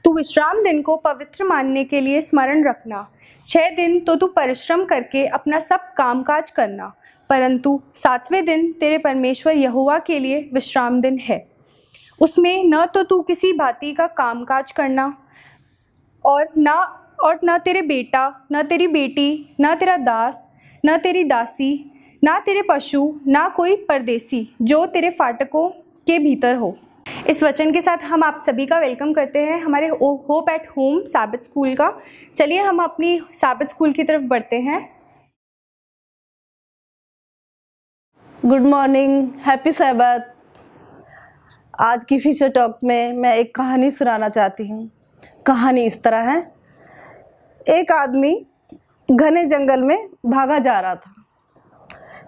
तू विश्राम दिन को पवित्र मानने के लिए स्मरण रखना। 6 दिन तो तू परिश्रम करके अपना सब कामकाज करना, परंतु 7वें दिन तेरे परमेश्वर यहोवा के लिए विश्राम दिन है। उसमें न तो तू किसी भांति का कामकाज करना और न तेरे बेटा, न तेरी बेटी, न तेरा दास, न तेरी दासी, ना तेरे पशु, ना कोई परदेसी जो तेरे फाटकों के भीतर हो। इस वचन के साथ हम आप सभी का वेलकम करते हैं हमारे hope at home Sabbath school का। चलिए हम अपनी सैबथ स्कूल की तरफ बढ़ते हैं। Good morning, happy Sabbath. आज की फीचर टॉक में मैं एक कहानी सुनाना चाहती हूँ। कहानी इस तरह है। एक आदमी घने जंगल में भागा जा रहा था।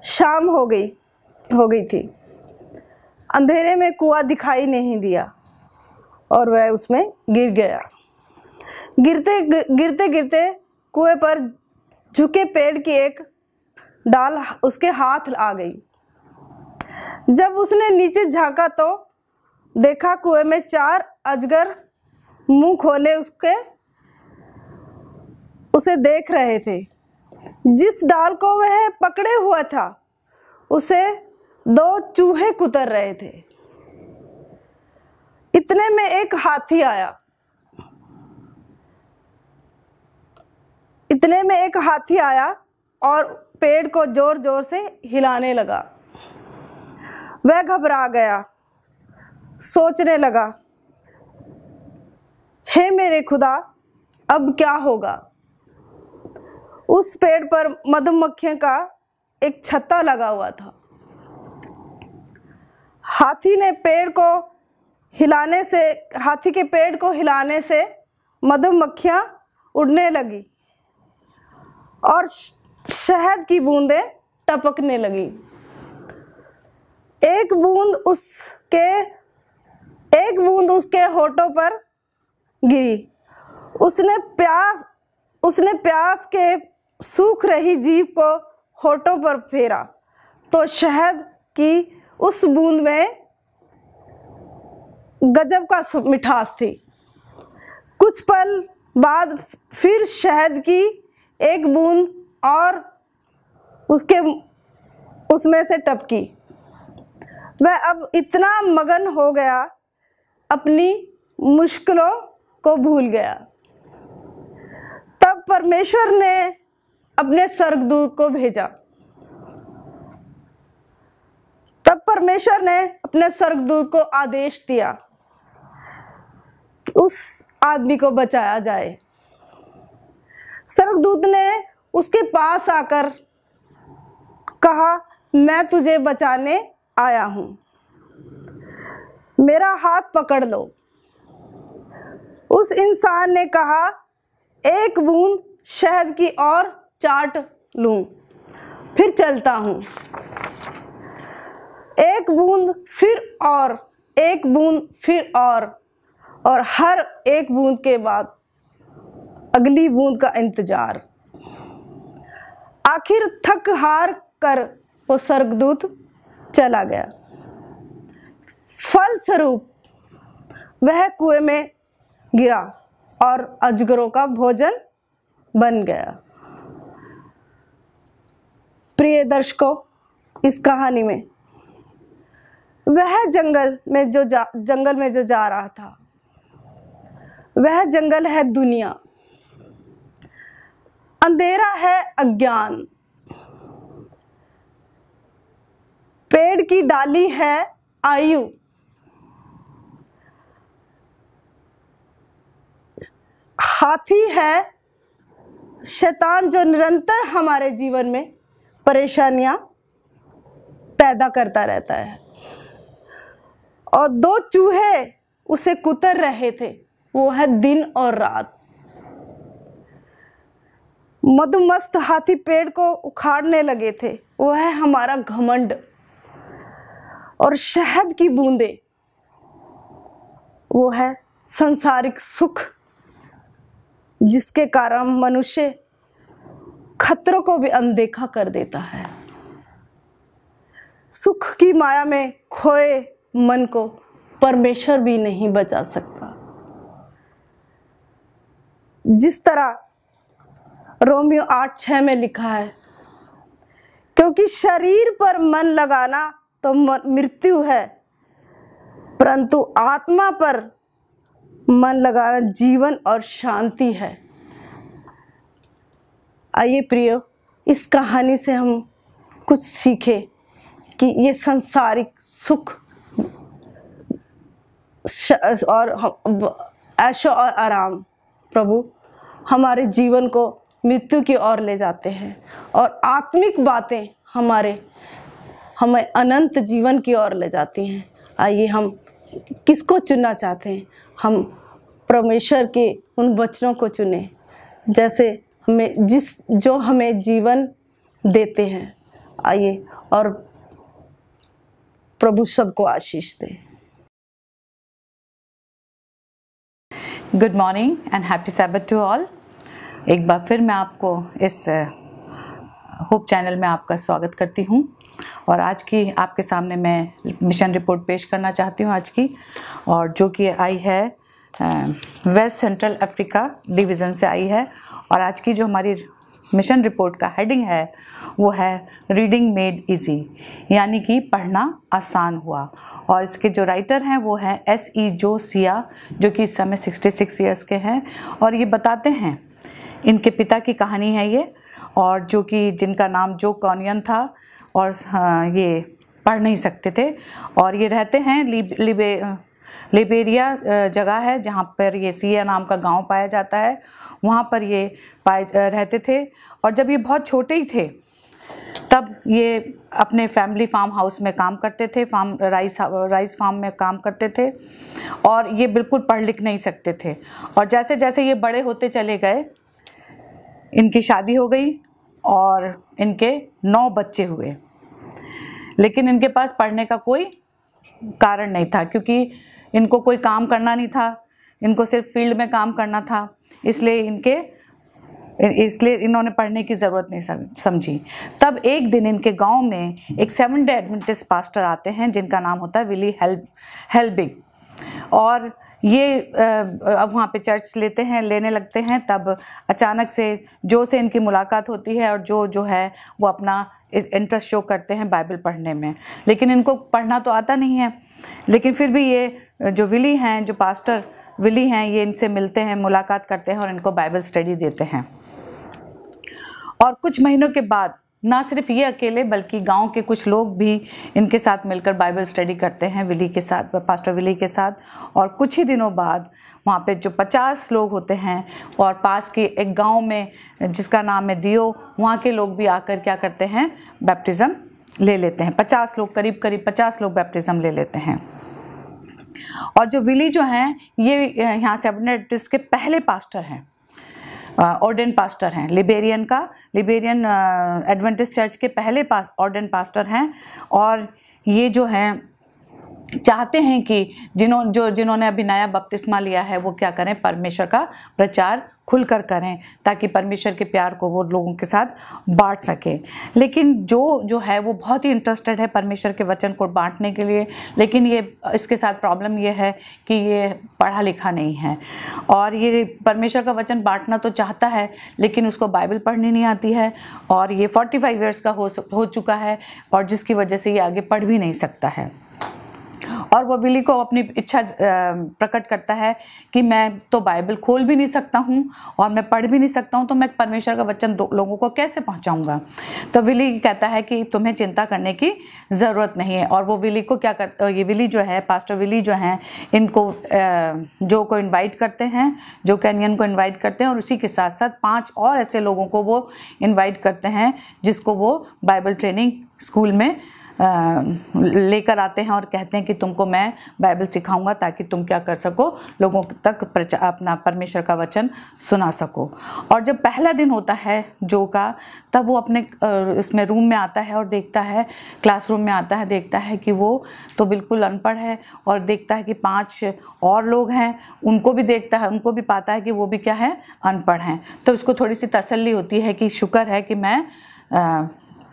शाम हो गई थी। अंधेरे में कुआं दिखाई नहीं दिया और वह उसमें गिर गया। गिरते गिरते कुएं पर झुके पेड़ की एक डाल उसके हाथ आ गई। जब उसने नीचे झांका तो देखा कुएं में 4 अजगर मुंह खोले उसे देख रहे थे। जिस डाल को वह पकड़े हुआ था उसे 2 चूहे कुतर रहे थे। इतने में एक हाथी आया और पेड़ को जोर जोर से हिलाने लगा। वह घबरा गया, सोचने लगा, हे मेरे खुदा, अब क्या होगा। उस पेड़ पर मधुमक्खियों का एक छत्ता लगा हुआ था। हाथी के पेड़ को हिलाने से मधुमक्खियां उड़ने लगी और शहद की बूंदें टपकने लगी। एक बूंद उसके होठों पर गिरी। उसने प्यास के सूख रही जीभ को होठों पर फेरा तो शहद की उस बूंद में गजब का मिठास थी। कुछ पल बाद फिर शहद की एक बूंद और उसमें से टपकी। वह अब इतना मगन हो गया, अपनी मुश्किलों को भूल गया। तब परमेश्वर ने अपने स्वर्गदूत को आदेश दिया कि उस आदमी को बचाया जाए। स्वर्गदूत ने उसके पास आकर कहा, मैं तुझे बचाने आया हूं, मेरा हाथ पकड़ लो। उस इंसान ने कहा, एक बूंद शहद की और चाट लूं, फिर चलता हूं। एक बूंद फिर और हर एक बूंद के बाद अगली बूंद का इंतजार। आखिर थक हार कर वो स्वर्गदूत चला गया। फलस्वरूप वह कुएं में गिरा और अजगरों का भोजन बन गया। प्रिय दर्शकों, इस कहानी में वह जंगल में जो जा रहा था, वह जंगल है दुनिया। अंधेरा है अज्ञान। पेड़ की डाली है आयु। हाथी है शैतान जो निरंतर हमारे जीवन में परेशानियां पैदा करता रहता है। और 2 चूहे उसे कुतर रहे थे, वो है दिन और रात। मधुमस्त हाथी पेड़ को उखाड़ने लगे थे, वो है हमारा घमंड। और शहद की बूंदें, वो है सांसारिक सुख, जिसके कारण मनुष्य खतरों को भी अनदेखा कर देता है। सुख की माया में खोए मन को परमेश्वर भी नहीं बचा सकता। जिस तरह रोमियो 8:6 में लिखा है, क्योंकि शरीर पर मन लगाना तो मृत्यु है, परंतु आत्मा पर मन लगाना जीवन और शांति है। आइए प्रियो, इस कहानी से हम कुछ सीखें कि ये सांसारिक सुख और ऐशो और आराम प्रभु हमारे जीवन को मृत्यु की ओर ले जाते हैं, और आत्मिक बातें हमें अनंत जीवन की ओर ले जाती हैं। आइए हम किसको चुनना चाहते हैं? हम परमेश्वर के उन वचनों को चुनें जैसे जो हमें जीवन देते हैं। आइए और प्रभु सबको आशीष दे। Good morning and happy sabbath to all. एक बार फिर मैं आपको इस होप चैनल में आपका स्वागत करती हूँ, और आज की आपके सामने मैं मिशन रिपोर्ट पेश करना चाहती हूँ आज की, और जो कि आई है वेस्ट सेंट्रल अफ्रीका डिवीज़न से आई है। और आज की जो हमारी मिशन रिपोर्ट का हेडिंग है वो है रीडिंग मेड इजी, यानी कि पढ़ना आसान हुआ। और इसके जो राइटर हैं वो हैं S.E. जोसिया, जो कि इस समय 66 ईयर्स के हैं, और ये बताते हैं, इनके पिता की कहानी है ये, और जो कि जिनका नाम जो कॉनियन था, और ये पढ़ नहीं सकते थे, और ये रहते हैं लिबेरिया जगह है जहाँ पर ये सिया नाम का गांव पाया जाता है, वहाँ पर ये रहते थे। और जब ये बहुत छोटे ही थे तब ये अपने फैमिली फार्म हाउस में काम करते थे, राइस फार्म में काम करते थे, और ये बिल्कुल पढ़ लिख नहीं सकते थे। और जैसे जैसे ये बड़े होते चले गए, इनकी शादी हो गई और इनके 9 बच्चे हुए, लेकिन इनके पास पढ़ने का कोई कारण नहीं था, क्योंकि इनको कोई काम करना नहीं था, इनको सिर्फ फील्ड में काम करना था, इसलिए इन्होंने पढ़ने की ज़रूरत नहीं समझी। तब एक दिन इनके गांव में एक 7 डे एडवेंटिस्ट पास्टर आते हैं जिनका नाम होता है विली हेल्बिग, और ये अब वहाँ पे चर्च लेने लगते हैं। तब अचानक से इनकी मुलाकात होती है, और जो है वो अपना इंटरेस्ट शो करते हैं बाइबल पढ़ने में, लेकिन इनको पढ़ना तो आता नहीं है। लेकिन फिर भी ये जो विली हैं, जो पास्टर विली हैं, ये इनसे मिलते हैं, मुलाकात करते हैं और इनको बाइबल स्टडी देते हैं। और कुछ महीनों के बाद ना सिर्फ ये अकेले बल्कि गांव के कुछ लोग भी इनके साथ मिलकर बाइबल स्टडी करते हैं विली के साथ, पास्टर विली के साथ। और कुछ ही दिनों बाद वहाँ पे जो 50 लोग होते हैं, और पास के एक गांव में जिसका नाम है दियो, वहाँ के लोग भी आकर क्या करते हैं, बैप्टिज़्म ले लेते हैं। 50 लोग, करीब 50 लोग बैप्टिज़्म ले लेते हैं। और जो विली जो हैं, ये यहाँ से एडवेंटिस्ट के पहले पास्टर हैं, ऑर्डेन पास्टर हैं, लिबेरियन एडवेंटिस्ट चर्च के पहले ऑर्डेन पास्टर हैं। और ये जो हैं चाहते हैं कि जिन्होंने अभी नया बपतिस्मा लिया है वो क्या करें, परमेश्वर का प्रचार खुलकर करें, ताकि परमेश्वर के प्यार को वो लोगों के साथ बांट सके। लेकिन जो है वो बहुत ही इंटरेस्टेड है परमेश्वर के वचन को बांटने के लिए, लेकिन इसके साथ प्रॉब्लम ये है कि ये पढ़ा लिखा नहीं है, और ये परमेश्वर का वचन बांटना तो चाहता है, लेकिन उसको बाइबल पढ़नी नहीं आती है, और ये 45 ईयर्स का हो चुका है, और जिसकी वजह से ये आगे पढ़ भी नहीं सकता है। और वो विली को अपनी इच्छा प्रकट करता है कि मैं तो बाइबल खोल भी नहीं सकता हूँ और मैं पढ़ भी नहीं सकता हूँ, तो मैं परमेश्वर का वचन लोगों को कैसे पहुँचाऊँगा। तो विली कहता है कि तुम्हें चिंता करने की ज़रूरत नहीं है। और वो विली को क्या करता, ये विली जो है, पास्टर विली जो हैं, इनको जो को इन्वाइट करते हैं, जो कैनियन को इन्वाइट करते हैं, और उसी के साथ साथ 5 और ऐसे लोगों को वो इन्वाइट करते हैं जिसको वो बाइबल ट्रेनिंग स्कूल में लेकर आते हैं, और कहते हैं कि तुमको मैं बाइबल सिखाऊंगा ताकि तुम क्या कर सको, लोगों तक अपना परमेश्वर का वचन सुना सको। और जब पहला दिन होता है जो का, तब वो अपने इसमें रूम में आता है और देखता है, क्लासरूम में आता है, देखता है कि वो तो बिल्कुल अनपढ़ है, और देखता है कि 5 और लोग हैं, उनको भी देखता है, उनको भी पाता है कि वो भी क्या है, अनपढ़ हैं। तो उसको थोड़ी सी तसल्ली होती है कि शुक्र है कि मैं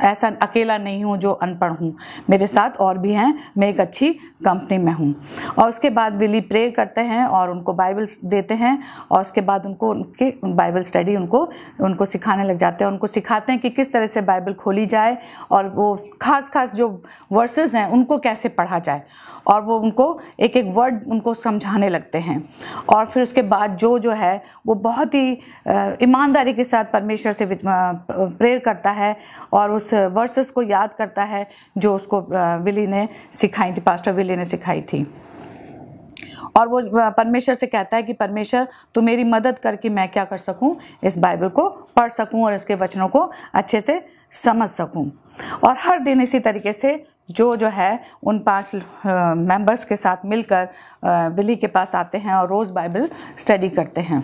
ऐसा अकेला नहीं हूँ जो अनपढ़ हूँ, मेरे साथ और भी हैं, मैं एक अच्छी कंपनी में हूँ। और उसके बाद विली प्रेयर करते हैं और उनको बाइबल देते हैं और उसके बाद उनको उनके बाइबल स्टडी उनको सिखाने लग जाते हैं। उनको सिखाते हैं कि किस तरह से बाइबल खोली जाए और वो खास जो वर्सेस हैं उनको कैसे पढ़ा जाए, और वो उनको एक एक वर्ड उनको समझाने लगते हैं। और फिर उसके बाद जो है वो बहुत ही ईमानदारी के साथ परमेश्वर से प्रेयर करता है और उस वर्सेस को याद करता है जो उसको विली ने सिखाई थी, पास्टर विली ने सिखाई थी। और वो परमेश्वर से कहता है कि परमेश्वर तू मेरी मदद कर कि मैं क्या कर सकूं, इस बाइबल को पढ़ सकूं और इसके वचनों को अच्छे से समझ सकूं। और हर दिन इसी तरीके से जो है उन 5 मेंबर्स के साथ मिलकर विली के पास आते हैं और रोज़ बाइबल स्टडी करते हैं।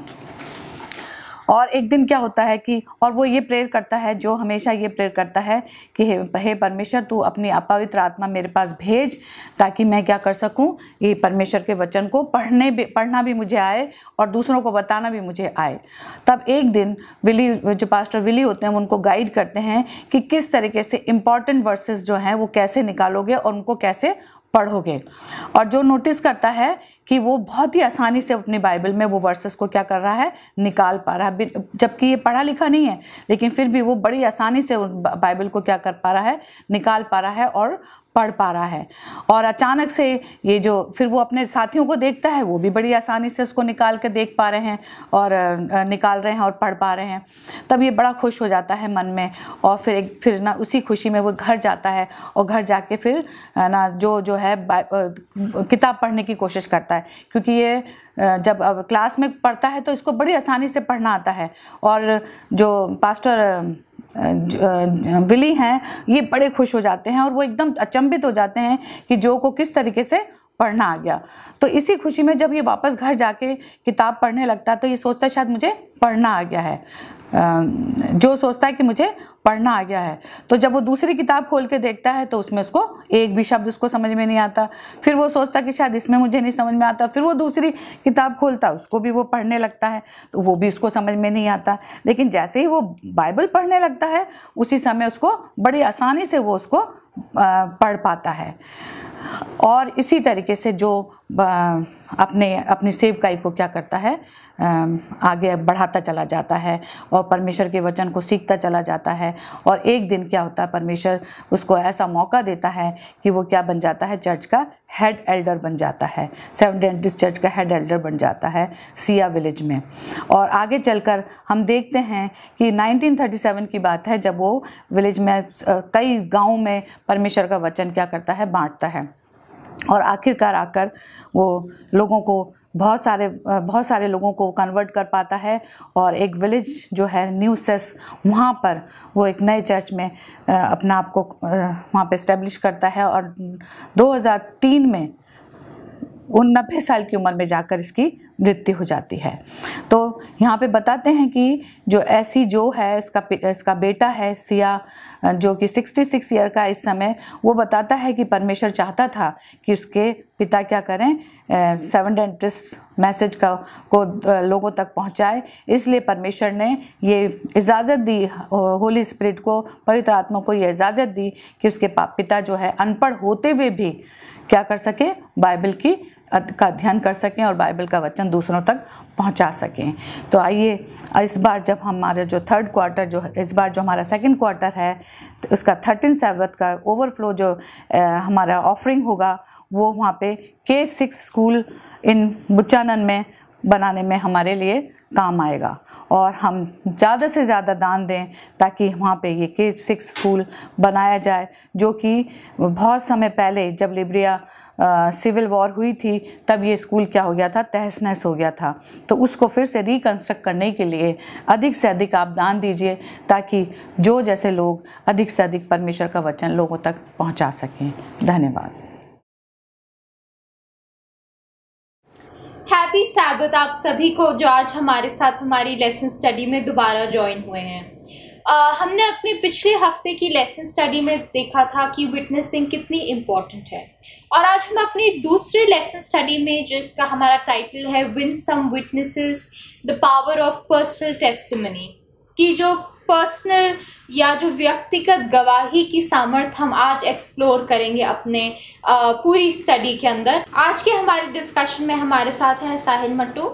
और एक दिन क्या होता है कि और वो ये प्रेयर करता है, जो हमेशा ये प्रेयर करता है कि हे परमेश्वर तू अपनी अपवित्र आत्मा मेरे पास भेज ताकि मैं क्या कर सकूं, ये परमेश्वर के वचन को पढ़ना भी मुझे आए और दूसरों को बताना भी मुझे आए। तब एक दिन विली, जो पास्टर विली होते हैं, उनको गाइड करते हैं कि किस तरीके से इम्पॉर्टेंट वर्सेस जो हैं वो कैसे निकालोगे और उनको कैसे पढ़ोगे। और जो नोटिस करता है कि वो बहुत ही आसानी से अपनी बाइबल में वो वर्सेस को क्या कर रहा है, निकाल पा रहा है, जबकि ये पढ़ा लिखा नहीं है, लेकिन फिर भी वो बड़ी आसानी से बाइबल को क्या कर पा रहा है, निकाल पा रहा है और पढ़ पा रहा है। और अचानक से ये जो फिर वो अपने साथियों को देखता है, वो भी बड़ी आसानी से उसको निकाल के देख पा रहे हैं और निकाल रहे हैं और पढ़ पा रहे हैं। तब ये बड़ा खुश हो जाता है मन में और फिर ना उसी खुशी में वो घर जाता है और घर जाके फिर ना जो है किताब पढ़ने की कोशिश करता है, क्योंकि ये जब क्लास में पढ़ता है तो इसको बड़ी आसानी से पढ़ना आता है। और जो पास्टर विली हैं ये बड़े खुश हो जाते हैं और वो एकदम अचंभित हो जाते हैं कि जो को किस तरीके से पढ़ना आ गया। तो इसी खुशी में जब ये वापस घर जाके किताब पढ़ने लगता है तो ये सोचता है शायद मुझे पढ़ना आ गया है, जो सोचता है कि मुझे पढ़ना आ गया है। तो जब वो दूसरी किताब खोल के देखता है तो उसमें उसको एक भी शब्द उसको समझ में नहीं आता। फिर वो सोचता कि शायद इसमें मुझे नहीं समझ में आता। फिर वो दूसरी किताब खोलता, उसको भी वो पढ़ने लगता है तो वो भी उसको समझ में नहीं आता। लेकिन जैसे ही वो बाइबल पढ़ने लगता है उसी समय उसको बड़ी आसानी से वो उसको पढ़ पाता है। और इसी तरीके से जो अपनी सेवकाई को क्या करता है, आगे बढ़ाता चला जाता है और परमेश्वर के वचन को सीखता चला जाता है। और एक दिन क्या होता है, परमेश्वर उसको ऐसा मौका देता है कि वो क्या बन जाता है, चर्च का हेड एल्डर बन जाता है, सेवेंथ एडवेंटिस्ट चर्च का हेड एल्डर बन जाता है सिया विलेज में। और आगे चलकर हम देखते हैं कि 1937 की बात है जब वो विलेज में कई गाँव में परमेश्वर का वचन क्या करता है, बांटता है। और आखिरकार आकर वो लोगों को बहुत सारे लोगों को कन्वर्ट कर पाता है। और एक विलेज जो है न्यू सेस, वहाँ पर वो एक नए चर्च में अपना आप को वहाँ पे इस्टेब्लिश करता है। और 2003 में 90 साल की उम्र में जाकर इसकी मृत्यु हो जाती है। तो यहाँ पे बताते हैं कि जो ऐसी जो है इसका बेटा है सिया, जो कि 66 ईयर का इस समय, वो बताता है कि परमेश्वर चाहता था कि उसके पिता क्या करें, सेवेंथ एडवेंटिस्ट मैसेज को लोगों तक पहुँचाए। इसलिए परमेश्वर ने ये इजाज़त दी, होली स्पिरिट को, पवित्र आत्मा को ये इजाज़त दी कि उसके पिता जो है अनपढ़ होते हुए भी क्या कर सके, बाइबल का अध्ययन कर सकें और बाइबल का वचन दूसरों तक पहुंचा सकें। तो आइए इस बार जब हमारा जो थर्ड क्वार्टर जो है, इस बार जो हमारा सेकंड क्वार्टर है, तो उसका 13 सैबत का ओवरफ्लो जो हमारा ऑफरिंग होगा वो वहाँ पे K6 स्कूल इन बुच्चानन में बनाने में हमारे लिए काम आएगा। और हम ज़्यादा से ज़्यादा दान दें ताकि वहाँ पे ये K6 स्कूल बनाया जाए, जो कि बहुत समय पहले जब लिब्रिया सिविल वॉर हुई थी तब ये स्कूल क्या हो गया था, तहस नहस हो गया था। तो उसको फिर से रिकंस्ट्रक्ट करने के लिए अधिक से अधिक आप दान दीजिए ताकि जो जैसे लोग अधिक से अधिक परमेश्वर का वचन लोगों तक पहुँचा सकें। धन्यवाद। हैप्पी सैबथ आप सभी को जो आज हमारे साथ हमारी लेसन स्टडी में दोबारा ज्वाइन हुए हैं। हमने अपने पिछले हफ्ते की लेसन स्टडी में देखा था कि विटनेसिंग कितनी इम्पोर्टेंट है, और आज हम अपनी दूसरी लेसन स्टडी में, जिसका हमारा टाइटल है win some witnesses the power of personal testimony, की जो पर्सनल या जो व्यक्तिगत गवाही की सामर्थ्य हम आज एक्सप्लोर करेंगे अपने पूरी स्टडी के अंदर। आज के हमारे डिस्कशन में हमारे साथ हैं साहिल मट्टू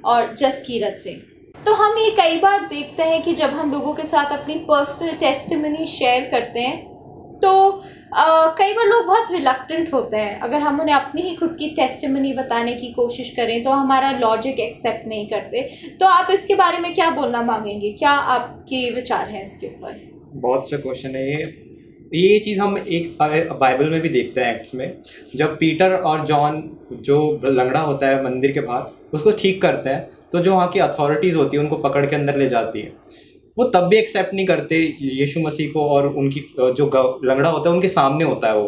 और जसकीरत सिंह। तो हम ये कई बार देखते हैं कि जब हम लोगों के साथ अपनी पर्सनल टेस्टिमनी शेयर करते हैं तो कई बार लोग बहुत रिलक्टेंट होते हैं। अगर हम उन्हें अपनी ही खुद की टेस्टिमनी बताने की कोशिश करें तो हमारा लॉजिक एक्सेप्ट नहीं करते। तो आप इसके बारे में क्या बोलना मांगेंगे, क्या आपके विचार हैं इसके ऊपर? बहुत अच्छा क्वेश्चन है ये चीज़ हम एक बाइबल में भी देखते हैं, एक्ट्स में, जब पीटर और जॉन जो लंगड़ा होता है मंदिर के बाहर उसको ठीक करते हैं तो जो वहाँ की अथॉरिटीज़ होती है उनको पकड़ के अंदर ले जाती है। वो तब भी एक्सेप्ट नहीं करते यीशु मसीह को, और उनकी जो लंगड़ा होता है उनके सामने होता है वो,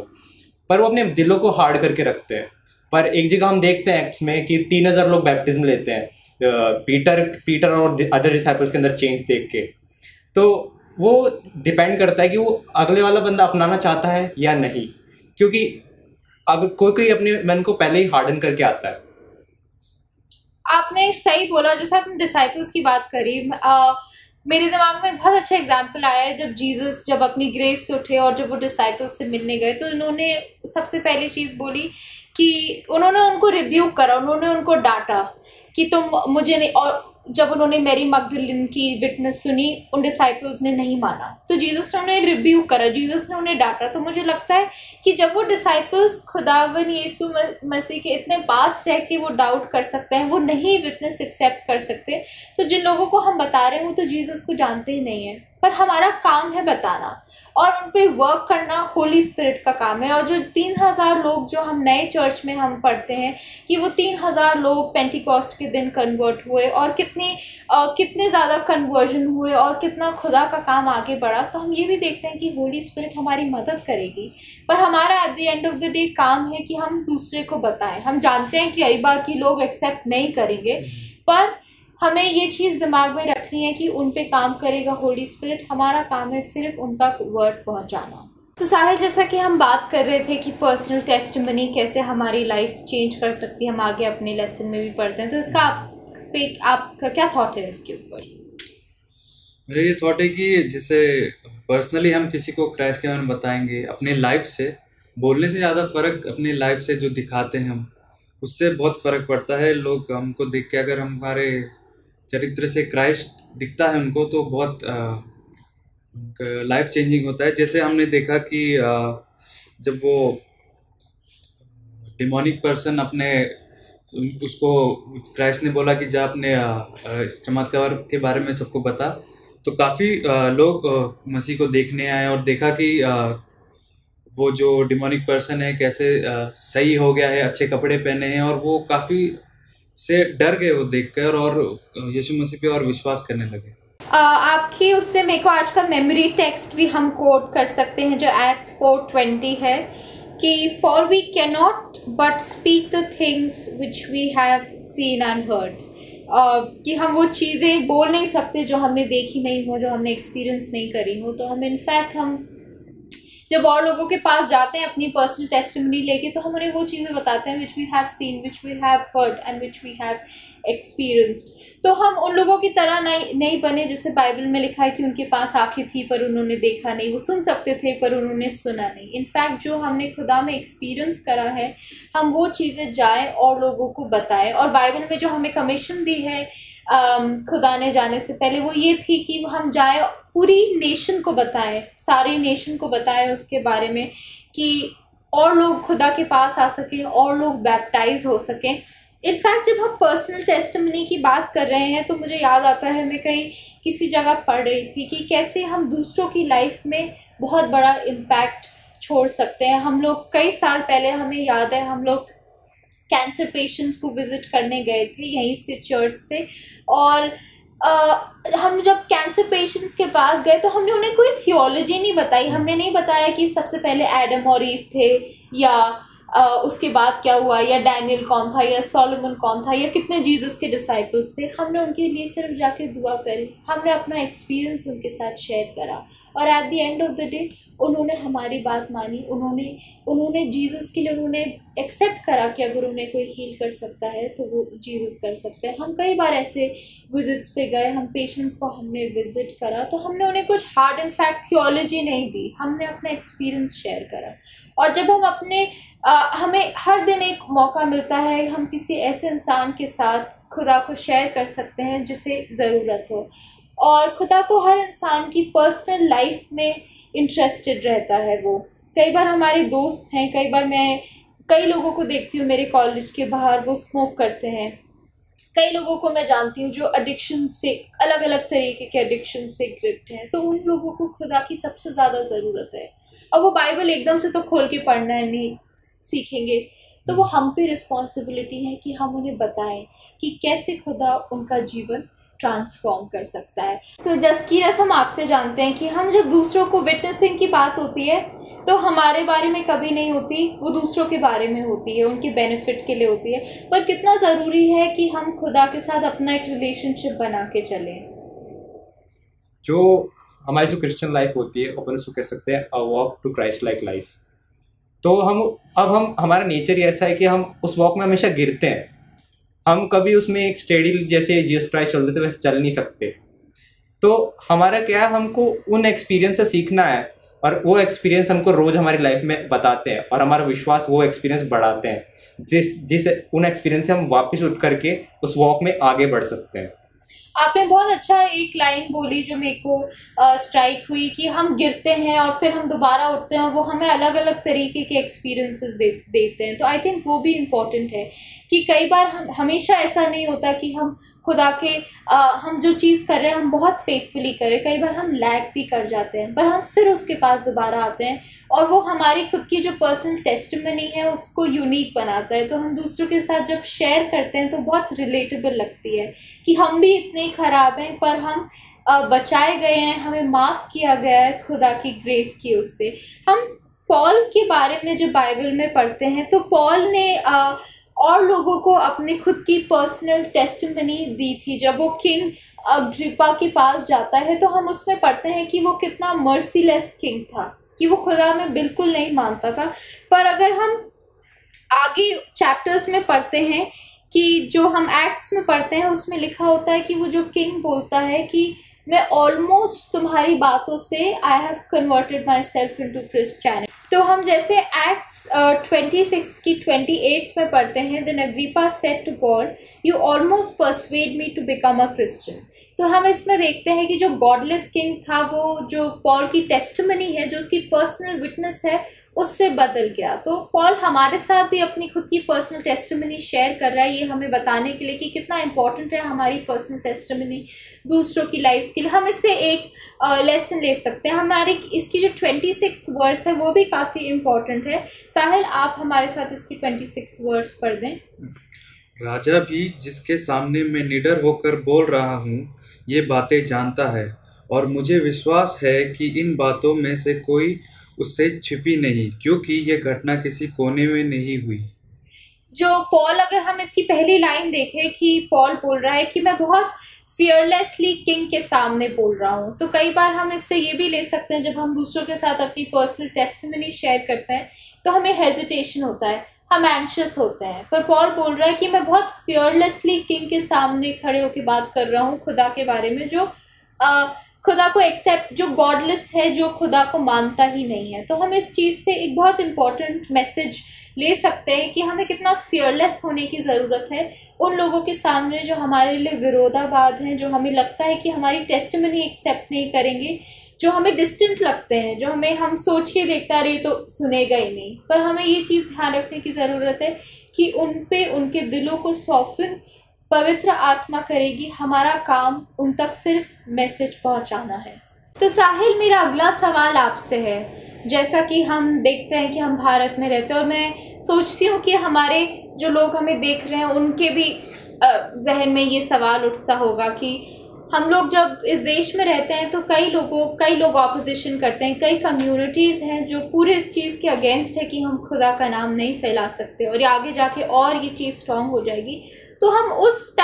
पर वो अपने दिलों को हार्ड करके रखते हैं। पर एक जगह हम देखते हैं एक्ट्स में कि 3000 लोग बैप्टिज्म लेते हैं पीटर और अदर डिसाइपल्स के अंदर चेंज देख के। तो वो डिपेंड करता है कि वो अगले वाला बंदा अपनाना चाहता है या नहीं, क्योंकि अगर कोई अपने मन को पहले ही हार्डन करके आता है। आपने सही बोला। जैसे आपने डिसाइपल्स की बात करी, मेरे दिमाग में बहुत अच्छा एग्जाम्पल आया है। जब जीसस जब अपनी ग्रेव से उठे और जब वो डिसाइपल्स से मिलने गए तो इन्होंने सबसे पहली चीज़ बोली कि उन्होंने उनको रिब्यूक करा, उन्होंने उनको डांटा कि तुम मुझे नहीं। और जब उन्होंने मैरी मगदलीन की विटनेस सुनी, उन डिसाइपल्स ने नहीं माना, तो जीसस ने उन्हें रिब्यूक करा, जीसस ने उन्हें डांटा। तो मुझे लगता है कि जब वो डिसाइपल्स खुदावन यीशु मसीह के इतने पास रह के वो डाउट कर सकते हैं, वो नहीं विटनेस एक्सेप्ट कर सकते, तो जिन लोगों को हम बता रहे हैं वो तो जीसस को जानते ही नहीं है। पर हमारा काम है बताना और उन पे वर्क करना होली स्पिरिट का काम है। और जो 3000 लोग जो हम नए चर्च में हम पढ़ते हैं कि वो 3000 लोग पेंटिकॉस्ट के दिन कन्वर्ट हुए और कितने ज़्यादा कन्वर्जन हुए और कितना खुदा का काम आगे बढ़ा, तो हम ये भी देखते हैं कि होली स्पिरिट हमारी मदद करेगी। पर हमारा at the end of the day काम है कि हम दूसरे को बताएं। हम जानते हैं कि कई बार कि लोग एक्सेप्ट नहीं करेंगे, पर हमें ये चीज़ दिमाग में रखनी है कि उन पे काम करेगा होली स्पिरिट। हमारा काम है सिर्फ उन तक वर्ड पहुंचाना। तो साहिल, जैसा कि हम बात कर रहे थे कि पर्सनल टेस्टिमनी कैसे हमारी लाइफ चेंज कर सकती है, हम आगे अपने लेसन में भी पढ़ते हैं, तो इसका आपका क्या थॉट है इसके ऊपर? मेरा ये थॉट है कि जैसे पर्सनली हम किसी को क्राइस्ट के बारे में बताएंगे, अपने लाइफ से बोलने से ज़्यादा फ़र्क अपने लाइफ से जो दिखाते हैं हम, उससे बहुत फ़र्क पड़ता है। लोग हमको देख के अगर हमारे चरित्र से क्राइस्ट दिखता है उनको, तो बहुत लाइफ चेंजिंग होता है। जैसे हमने देखा कि जब वो डिमोनिक पर्सन उसको क्राइस्ट ने बोला कि जा अपने इस चमत्कार के बारे में सबको बता, तो काफ़ी लोग मसीह को देखने आए और देखा कि वो जो डिमोनिक पर्सन है कैसे सही हो गया है, अच्छे कपड़े पहने हैं, और वो काफ़ी से डर गए वो देखकर और यीशु मसीह पे और विश्वास करने लगे। आपकी उससे मेरे को आज का मेमोरी टेक्स्ट भी हम कोट कर सकते हैं जो एक्ट्स 4:20 है कि for we can not but speak the things which we have seen and heard. कि हम वो चीज़ें बोल नहीं सकते जो हमने देखी नहीं हो, जो हमने एक्सपीरियंस नहीं करी हो। तो हम इनफैक्ट हम जब और लोगों के पास जाते हैं अपनी पर्सनल टेस्टिमनी लेके, तो हम उन्हें वो चीज़ें बताते हैं which we have seen, which we have heard and which we have experienced. तो हम उन लोगों की तरह नहीं बने जैसे बाइबल में लिखा है कि उनके पास आंखें थी पर उन्होंने देखा नहीं, वो सुन सकते थे पर उन्होंने सुना नहीं। इनफैक्ट जो हमने खुदा में एक्सपीरियंस करा है, हम वो चीज़ें जाएँ और लोगों को बताएं। और बाइबल में जो हमें कमीशन दी है खुदा ने जाने से पहले, वो ये थी कि हम जाए पूरी नेशन को बताएं, सारी नेशन को बताएं उसके बारे में, कि और लोग खुदा के पास आ सकें और लोग बैप्टाइज हो सकें। इनफैक्ट जब हम पर्सनल टेस्टिमनी की बात कर रहे हैं तो मुझे याद आता है, मैं कहीं किसी जगह पढ़ रही थी कि कैसे हम दूसरों की लाइफ में बहुत बड़ा इम्पैक्ट छोड़ सकते हैं। हम लोग कई साल पहले, हमें याद है, हम लोग कैंसर पेशेंट्स को विज़िट करने गए थे यहीं से चर्च से, और हम जब कैंसर पेशेंट्स के पास गए तो हमने उन्हें कोई थियोलॉजी नहीं बताई। हमने नहीं बताया कि सबसे पहले एडम और ईव थे, या उसके बाद क्या हुआ, या डैनियल कौन था, या सोलोमन कौन था, या कितने जीसस के डिसाइपल्स थे, हमने उनके लिए सिर्फ जाके दुआ करी, हमने अपना एक्सपीरियंस उनके साथ शेयर करा, और at the end of the day उन्होंने हमारी बात मानी, उन्होंने जीसस के लिए उन्होंने एक्सेप्ट करा कि अगर उन्हें कोई हील कर सकता है तो वो जीसस कर सकता है। हम कई बार ऐसे विजिट्स पे गए, हम पेशेंट्स को हमने विजिट करा, तो हमने उन्हें कुछ हार्ड एंड फैक्ट थियोलॉजी नहीं दी, हमने अपना एक्सपीरियंस शेयर करा। और जब हम हमें हर दिन एक मौका मिलता है, हम किसी ऐसे इंसान के साथ खुदा को शेयर कर सकते हैं जिसे ज़रूरत हो, और खुदा को हर इंसान की पर्सनल लाइफ में इंटरेस्टेड रहता है। वो कई बार हमारे दोस्त हैं, कई बार मैं कई लोगों को देखती हूँ मेरे कॉलेज के बाहर, वो स्मोक करते हैं, कई लोगों को मैं जानती हूँ जो एडिक्शन से, अलग अलग तरीके के एडिक्शन से ग्रिप्ट हैं, तो उन लोगों को खुदा की सबसे ज़्यादा ज़रूरत है। और वो बाइबल एकदम से तो खोल के पढ़ना नहीं सीखेंगे, तो वो हम पे रिस्पॉन्सिबिलिटी है कि हम उन्हें बताएं कि कैसे खुदा उनका जीवन ट्रांसफॉर्म कर सकता है। तो जसकीरत, हम आपसे जानते हैं कि हम जब दूसरों को विटनेसिंग की बात होती है तो हमारे बारे में कभी नहीं होती, वो दूसरों के बारे में होती है, उनके बेनिफिट के लिए होती है। पर कितना ज़रूरी है कि हम खुदा के साथ अपना एक रिलेशनशिप बना के चलें। जो हमारी जो क्रिश्चियन लाइफ होती है, अपन उसको कह सकते हैं a walk to Christ like life. तो हम हमारा नेचर ही ऐसा है कि हम उस वॉक में हमेशा गिरते हैं, हम कभी उसमें एक स्टेडी जैसे जीसस क्राइस्ट चलते थे वैसे चल नहीं सकते। तो हमारा क्या है, हमको उन एक्सपीरियंस से सीखना है, और वो एक्सपीरियंस हमको रोज़ हमारी लाइफ में बताते हैं, और हमारा विश्वास वो एक्सपीरियंस बढ़ाते हैं, जिस उन एक्सपीरियंस से हम वापस उठ करके उस वॉक में आगे बढ़ सकते हैं। आपने बहुत अच्छा एक लाइन बोली जो मेरे को स्ट्राइक हुई, कि हम गिरते हैं और फिर हम दोबारा उठते हैं, और वो हमें अलग अलग तरीके के एक्सपीरियंसेस देते हैं। तो आई थिंक वो भी इम्पॉर्टेंट है कि कई बार हमेशा ऐसा नहीं होता कि हम खुदा के हम जो चीज़ कर रहे हैं हम बहुत फेथफुली करें, कई बार हम लैग भी कर जाते हैं, पर हम फिर उसके पास दोबारा आते हैं, और वो हमारी खुद की जो पर्सनल टेस्टिमनी है उसको यूनिक बनाता है। तो हम दूसरों के साथ जब शेयर करते हैं तो बहुत रिलेटेबल लगती है कि हम भी इतने ख़राब हैं पर हम बचाए गए हैं, हमें माफ़ किया गया है खुदा की ग्रेस की उससे। हम पॉल के बारे में जब बाइबल में पढ़ते हैं तो पॉल ने और लोगों को अपने खुद की पर्सनल टेस्टिमनी दी थी। जब वो किंग अग्रिप्पा के पास जाता है तो हम उसमें पढ़ते हैं कि वो कितना मर्सीलेस किंग था, कि वो खुदा में बिल्कुल नहीं मानता था। पर अगर हम आगे चैप्टर्स में पढ़ते हैं कि जो हम एक्ट्स में पढ़ते हैं उसमें लिखा होता है कि वो जो किंग बोलता है कि मैं ऑलमोस्ट तुम्हारी बातों से I have converted my self into Christianity. तो हम जैसे एक्ट्स 26 की 28 में पढ़ते हैं, then Agrippa said to Paul you almost persuade me to become a Christian. तो हम इसमें देखते हैं कि जो गॉडलेस किंग था वो जो पॉल की टेस्टिमनी है, जो उसकी पर्सनल विटनेस है, उससे बदल गया। तो पॉल हमारे साथ भी अपनी खुद की पर्सनल टेस्टिमनी शेयर कर रहा है, ये हमें बताने के लिए कि कितना इम्पोर्टेंट है हमारी पर्सनल टेस्टिमनी दूसरों की लाइफ के लिए। हम इससे एक लेसन ले सकते हैं। हमारी इसकी जो 26th वर्स है वो भी काफ़ी इम्पोर्टेंट है। साहिल, आप हमारे साथ इसकी 26th वर्स पढ़ दें। राजा भी जिसके सामने मैं निडर होकर बोल रहा हूँ ये बातें जानता है, और मुझे विश्वास है कि इन बातों में से कोई उससे छिपी नहीं, क्योंकि ये घटना किसी कोने में नहीं हुई। जो पॉल, अगर हम इसकी पहली लाइन देखें कि पॉल बोल रहा है कि मैं बहुत फियरलेसली किंग के सामने बोल रहा हूँ, तो कई बार हम इससे ये भी ले सकते हैं जब हम दूसरों के साथ अपनी पर्सनल टेस्टिमनी शेयर करते हैं तो हमें हेजिटेशन होता है, हम एंशियस होते हैं। पर पॉल बोल रहा है कि मैं बहुत फियरलेसली किंग के सामने खड़े होकर बात कर रहा हूँ खुदा के बारे में, जो खुदा को एक्सेप्ट, जो गॉडलेस है, जो खुदा को मानता ही नहीं है। तो हम इस चीज़ से एक बहुत इम्पॉर्टेंट मैसेज ले सकते हैं कि हमें कितना फियरलेस होने की ज़रूरत है उन लोगों के सामने जो हमारे लिए विरोधाभास हैं, जो हमें लगता है कि हमारी टेस्टिमनी एक्सेप्ट नहीं करेंगे, जो हमें डिस्टेंट लगते हैं, जो हम सोच के देखता रहे तो सुनेगा ही नहीं। पर हमें ये चीज़ ध्यान रखने की ज़रूरत है कि उन पे उनके दिलों को सॉफ्टन पवित्र आत्मा करेगी। हमारा काम उन तक सिर्फ मैसेज पहुंचाना है। तो साहिल, मेरा अगला सवाल आपसे है, जैसा कि हम देखते हैं कि हम भारत में रहते हैं और मैं सोचती हूँ कि हमारे जो लोग हमें देख रहे हैं उनके भी जहन में ये सवाल उठता होगा कि हम लोग जब इस देश में रहते हैं तो कई लोग ऑपोजिशन करते हैं, कई कम्युनिटीज़ हैं जो पूरे इस चीज़ के अगेंस्ट है कि हम खुदा का नाम नहीं फैला सकते और ये आगे जाके और ये चीज़ स्ट्रॉन्ग हो जाएगी। तो हम इस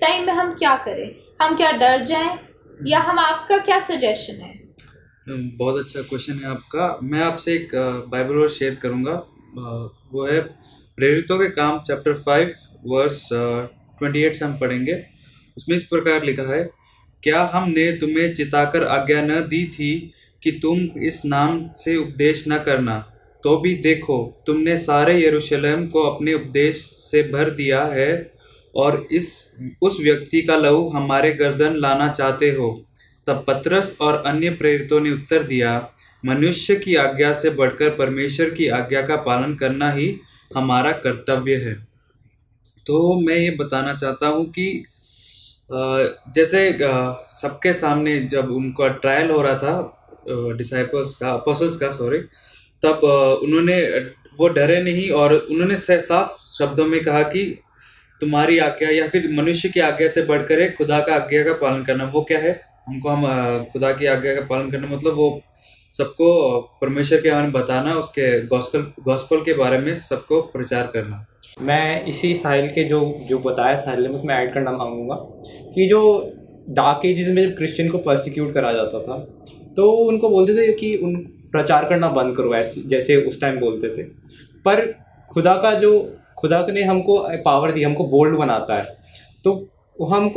टाइम में हम क्या करें? हम क्या डर जाएं या हम, आपका क्या सजेशन है? बहुत अच्छा क्वेश्चन है आपका। मैं आपसे एक बाइबल वर्स शेयर करूंगा। वो है प्रेरितों के काम चैप्टर 5 वर्स 28 से हम पढ़ेंगे। उसमें इस प्रकार लिखा है, क्या हमने तुम्हें चिताकर आज्ञा न दी थी कि तुम इस नाम से उपदेश न करना? तो भी देखो, तुमने सारे यरूशलेम को अपने उपदेश से भर दिया है और उस व्यक्ति का लहू हमारे गर्दन लाना चाहते हो। तब पतरस और अन्य प्रेरितों ने उत्तर दिया, मनुष्य की आज्ञा से बढ़कर परमेश्वर की आज्ञा का पालन करना ही हमारा कर्तव्य है। तो मैं ये बताना चाहता हूँ कि जैसे सबके सामने जब उनका ट्रायल हो रहा था अपोस्टल्स का, तब उन्होंने वो डरे नहीं और उन्होंने साफ शब्दों में कहा कि तुम्हारी आज्ञा या फिर मनुष्य की आज्ञा से बढ़कर है खुदा का आज्ञा का पालन करना। वो क्या है? हम खुदा की आज्ञा का पालन करना मतलब वो सबको परमेश्वर के बारे में बताना, उसके गॉस्पेल के बारे में सबको प्रचार करना। मैं इसी साहिल के जो बताया साहिल ने, उसमें ऐड करना मांगूंगा कि जो डार्क एजेस में जब क्रिश्चियन को परसिक्यूट करा जाता था तो उनको बोलते थे कि उन प्रचार करना बंद करो, ऐसे जैसे उस टाइम बोलते थे। पर खुदा ने हमको पावर दी, हमको बोल्ड बनाता है, तो हम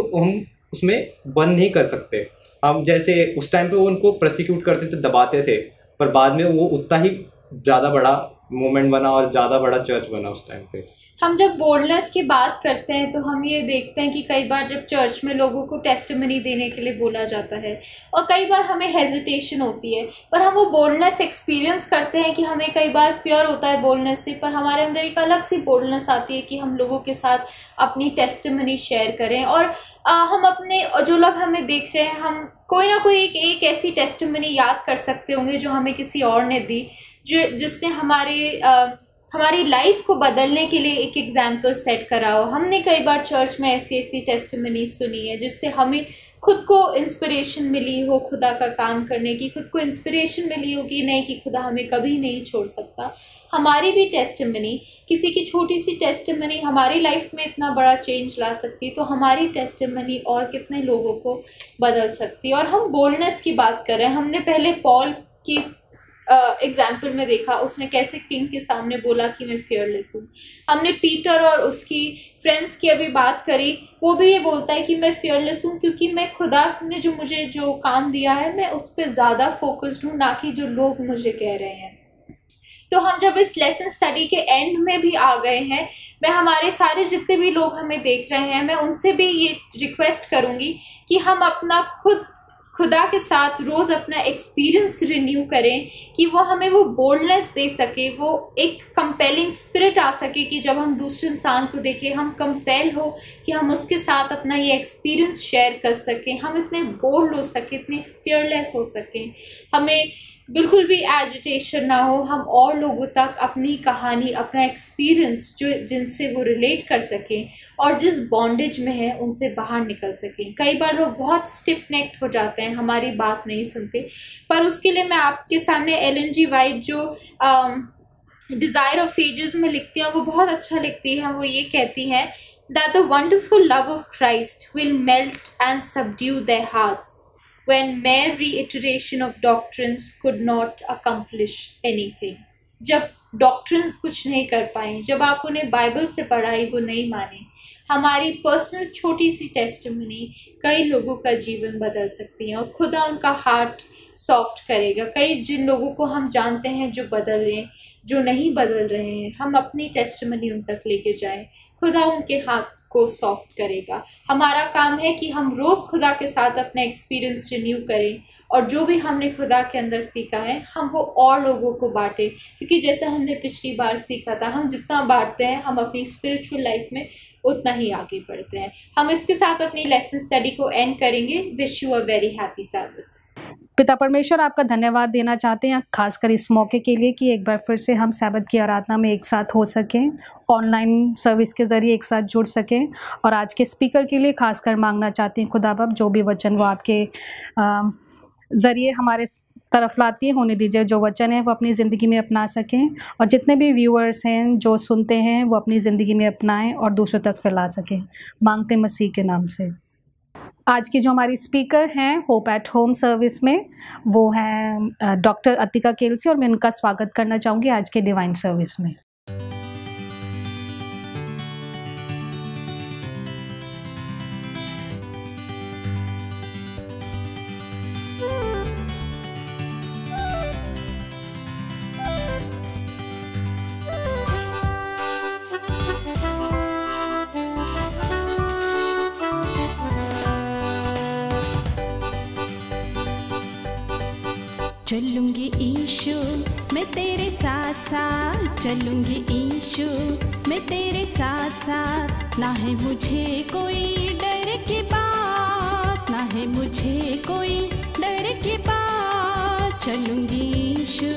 उसमें बंद नहीं कर सकते। हम जैसे उस टाइम पे वो उनको प्रोसिक्यूट करते थे, दबाते थे, पर बाद में वो उतना ही ज़्यादा बड़ा मूवमेंट बना और ज़्यादा बड़ा चर्च बना उस टाइम पे। हम जब बोल्डनेस की बात करते हैं तो हम ये देखते हैं कि कई बार जब चर्च में लोगों को टेस्टिमनी देने के लिए बोला जाता है और कई बार हमें हेजिटेशन होती है, पर हम वो बोल्डनेस एक्सपीरियंस करते हैं कि हमें कई बार फियर होता है बोल्डनेस से, पर हमारे अंदर एक अलग सी बोल्डनेस आती है कि हम लोगों के साथ अपनी टेस्टिमनी शेयर करें। और हम अपने जो लोग हमें देख रहे हैं, हम कोई ना कोई एक ऐसी टेस्टिमनी याद कर सकते होंगे जो हमें किसी और ने दी, जिसने हमारी लाइफ को बदलने के लिए एक एग्जाम्पल सेट करा हो। हमने कई बार चर्च में ऐसी टेस्टिमनी सुनी है जिससे हमें खुद को इंस्पिरेशन मिली हो खुदा का काम करने की, खुद को इंस्पिरेशन मिली हो कि नहीं, कि खुदा हमें कभी नहीं छोड़ सकता। हमारी भी टेस्टिमनी, किसी की छोटी सी टेस्टिमनी हमारी लाइफ में इतना बड़ा चेंज ला सकती, तो हमारी टेस्टिमनी और कितने लोगों को बदल सकती। और हम बोल्डनेस की बात कर रहे हैं, हमने पहले पॉल की एग्जाम्पल में देखा उसने कैसे किंग के सामने बोला कि मैं फियरलेस हूँ। हमने पीटर और उसकी फ्रेंड्स की अभी बात करी, वो भी ये बोलता है कि मैं फियरलेस हूँ क्योंकि मैं खुदा ने जो मुझे जो काम दिया है मैं उस पर ज़्यादा फोकस्ड हूँ, ना कि जो लोग मुझे कह रहे हैं। तो हम जब इस लेसन स्टडी के एंड में भी आ गए हैं, मैं हमारे सारे जितने भी लोग हमें देख रहे हैं, मैं उनसे भी ये रिक्वेस्ट करूँगी कि हम अपना खुदा के साथ रोज़ अपना एक्सपीरियंस रिन्यू करें कि वो हमें वो बोल्डनेस दे सके, वो एक कंपेलिंग स्पिरिट आ सके कि जब हम दूसरे इंसान को देखें हम कंपेल हो कि हम उसके साथ अपना ये एक्सपीरियंस शेयर कर सकें, हम इतने बोल्ड हो सकें, इतने फियरलेस हो सकें, हमें बिल्कुल भी एजिटेशन ना हो, हम और लोगों तक अपनी कहानी, अपना एक्सपीरियंस जो जिनसे वो रिलेट कर सकें और जिस बॉन्डेज में है उनसे बाहर निकल सकें। कई बार लोग बहुत स्टिफ नेक्ड हो जाते हैं, हमारी बात नहीं सुनते, पर उसके लिए मैं आपके सामने एलन जी वाइट जो डिज़ायर ऑफ एजेस में लिखती हैं वो बहुत अच्छा लिखती है। वो ये कहती हैं that the wonderful love of Christ will melt and subdue their hearts when mere reiteration of doctrines could not accomplish anything। जब डॉक्ट्रिन्स कुछ नहीं कर पाए, जब आप उन्हें बाइबल से पढ़ाई वो नहीं माने, हमारी पर्सनल छोटी सी टेस्टिमनी कई लोगों का जीवन बदल सकती है और खुदा उनका हार्ट सॉफ्ट करेगा। कई जिन लोगों को हम जानते हैं जो बदल रहे हैं, जो नहीं बदल रहे हैं, हम अपनी टेस्टिमनी उन तक लेके जाएं, खुदा उनके हाथ को सॉफ्ट करेगा। हमारा काम है कि हम रोज़ खुदा के साथ अपना एक्सपीरियंस रिन्यू करें और जो भी हमने खुदा के अंदर सीखा है हम वो और लोगों को बांटें, क्योंकि जैसे हमने पिछली बार सीखा था, हम जितना बांटते हैं हम अपनी स्पिरिचुअल लाइफ में उतना ही आगे बढ़ते हैं। हम इसके साथ अपनी लेसन स्टडी को एंड करेंगे। Wish you a very happy Sabbath. पिता परमेश्वर, आपका धन्यवाद देना चाहते हैं खासकर इस मौके के लिए कि एक बार फिर से हम सैबत की आराधना में एक साथ हो सकें, ऑनलाइन सर्विस के ज़रिए एक साथ जुड़ सकें। और आज के स्पीकर के लिए खासकर मांगना चाहती हैं खुदा बाप, जो भी वचन वो आपके ज़रिए हमारे तरफ लाती है, होने दीजिए जो वचन है वो अपनी ज़िंदगी में अपना सकें, और जितने भी व्यूअर्स हैं जो सुनते हैं वो अपनी ज़िंदगी में अपनाएं और दूसरों तक फैला सकें। मांगते मसीह के नाम से। आज की जो हमारी स्पीकर हैं होप एट होम सर्विस में, वो हैं डॉक्टर अतिका केलसी, और मैं इनका स्वागत करना चाहूँगी आज के डिवाइन सर्विस में। चलूंगी यीशु मैं तेरे साथ साथ, चलूंगी यीशु मैं तेरे साथ साथ। ना है मुझे कोई डर की बात, ना है मुझे कोई डर की बात, चलूंगी यीशु।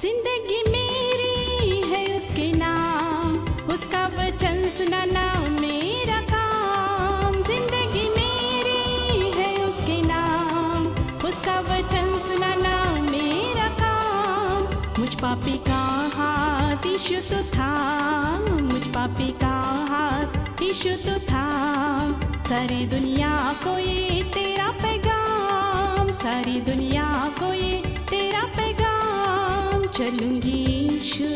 जिंदगी मेरी है उसके नाम, उसका वचन सुनाना मेरा काम। जिंदगी मेरी है उसके नाम, उसका वचन सुनाना मेरा काम। मुझ पापी का हाथ यीशु तो था, मुझ पापी का हाथ यीशु तो था। सारी दुनिया को ये तेरा पैगाम, सारी दुनिया को ये तेरा पैगाम, चलूंगी यीशु।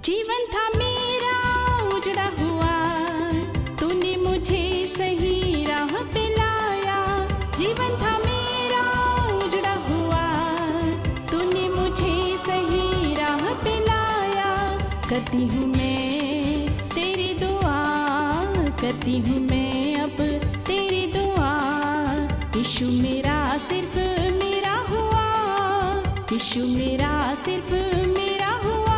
जीवन था मेरा उजड़ा हुआ, तूने मुझे सही राह पे लाया। जीवन था मेरा उजड़ा हुआ, तूने मुझे सही राह पे लाया। करती हूँ मैं तेरी दुआ, करती हूँ मैं अब तेरी दुआ। यीशु मेरा सिर्फ मेरा हुआ, यीशु मेरा सिर्फ मेरा हुआ,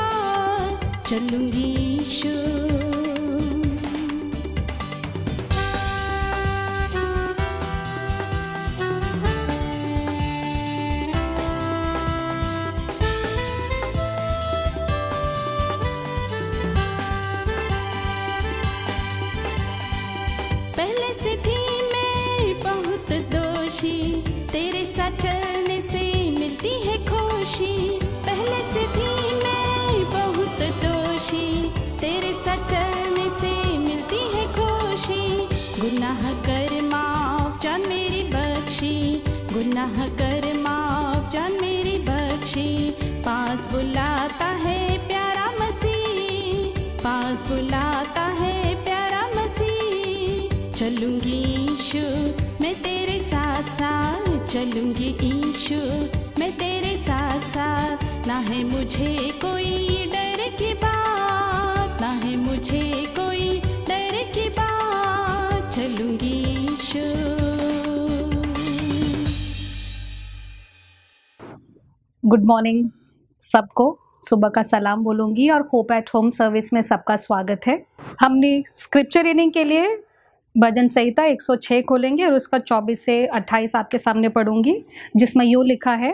चलूंगी यीशु। पहले से थी मैं बहुत दोषी, तेरे साथ चलने से मिलती है खुशी। पहले से थी मैं बहुत दोषी, तेरे साथ चलने से मिलती है खुशी। गुनाह कर माफ जान मेरी बख्शी, गुनाह कर माफ जान मेरी बख्शी। पास बुलाता है प्यारा मसीह, पास बुलाता है प्यारा मसीह। चलूंगी यीशु मैं तेरे साथ साथ, चलूंगी यीशु मैं तेरे साथ साथ। ना है मुझे कोई डर की बात, ना है मुझे कोई डर की बात, चलूंगी यीशु। गुड मॉर्निंग सबको, सुबह का सलाम बोलूँगी और होप एट होम सर्विस में सबका स्वागत है। हमने स्क्रिप्चर रीडिंग के लिए भजन संहिता 106 खोलेंगे और उसका 24 से 28 आपके सामने पढ़ूंगी, जिसमें यूँ लिखा है,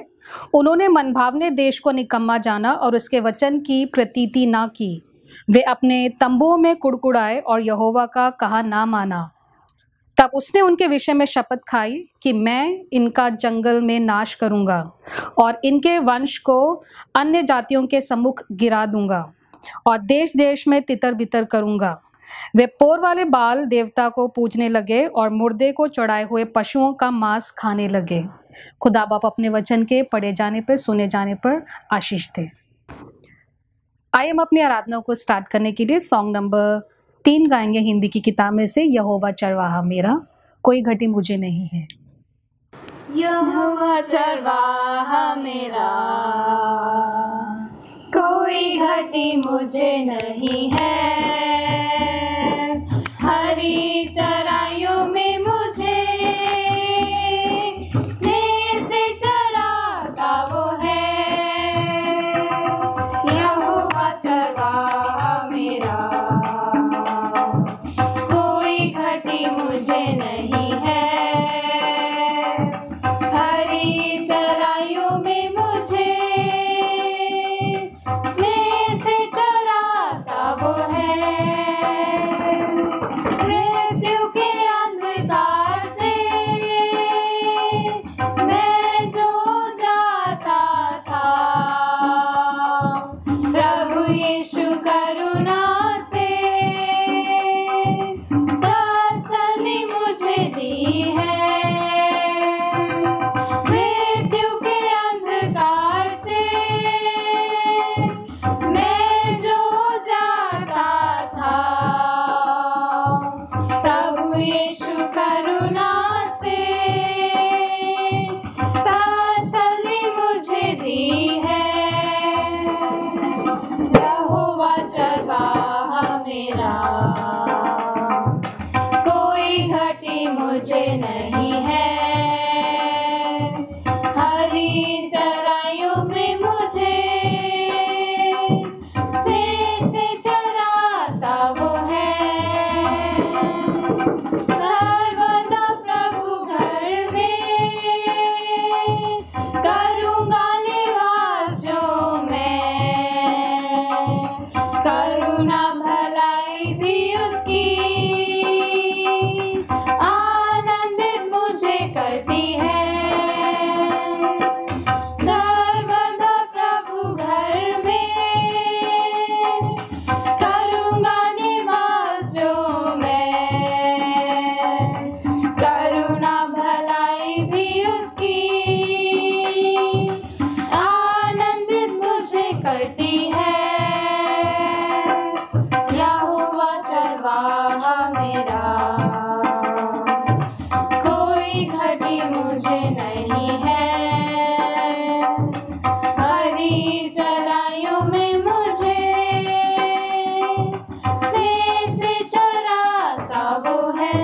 उन्होंने मनभावने देश को निकम्मा जाना और उसके वचन की प्रतीति ना की। वे अपने तंबुओं में कुड़कुड़ाए और यहोवा का कहा ना माना। तब उसने उनके विषय में शपथ खाई कि मैं इनका जंगल में नाश करूंगा और इनके वंश को अन्य जातियों के सम्मुख गिरा दूंगा और देश देश में तितर बितर करूंगा। वे पोर वाले बाल देवता को पूजने लगे और मुर्दे को चढ़ाए हुए पशुओं का मांस खाने लगे। खुदा बाप अपने वचन के पढ़े जाने पर, सुने जाने पर आशीष थे। आइए हम अपनी आराधना को स्टार्ट करने के लिए सॉन्ग नंबर 3 गाएंगे हिंदी की किताब में से, यहोवा चरवाहा मेरा, कोई घटी मुझे नहीं है। यहोवा चरवाहा मेरा, कोई घटी मुझे नहीं है। हरी चराइयों में मुझे स्नेह से चराता वो है। यहोवा चरवाहा मेरा, कोई घटी मुझे नहीं है। हरी चराइयों में मुझे स्नेह से चराता वो है। मृत्यु के अंधकार से मैं जो जाता था, प्रभु यीशु करुणा से तसल्ली मुझे दी है। मृत्यु के अंधकार से मैं जो जाता था, प्रभु यीशु करुणा से तसल्ली मुझे दी है। यहोवा चरवाहा मेरा, कोई घटी मुझे नहीं है। हरी चराइयों में मुझे स्नेह से चराता वो है। सर्वदा प्रभु घर में करूँगा निवास जो मैं, करुणा भलाई भी उसकी आनंदित मुझे करती है। सर्वदा प्रभु घर में करूँगा निवास जो मैं, करुणा भलाई भी उसकी आनंदित मुझे करती है। यहोवा चरवाहा मेरा, कोई घटी मुझे नहीं है। हरी चराइयों में मुझे स्नेह से चराता वो है।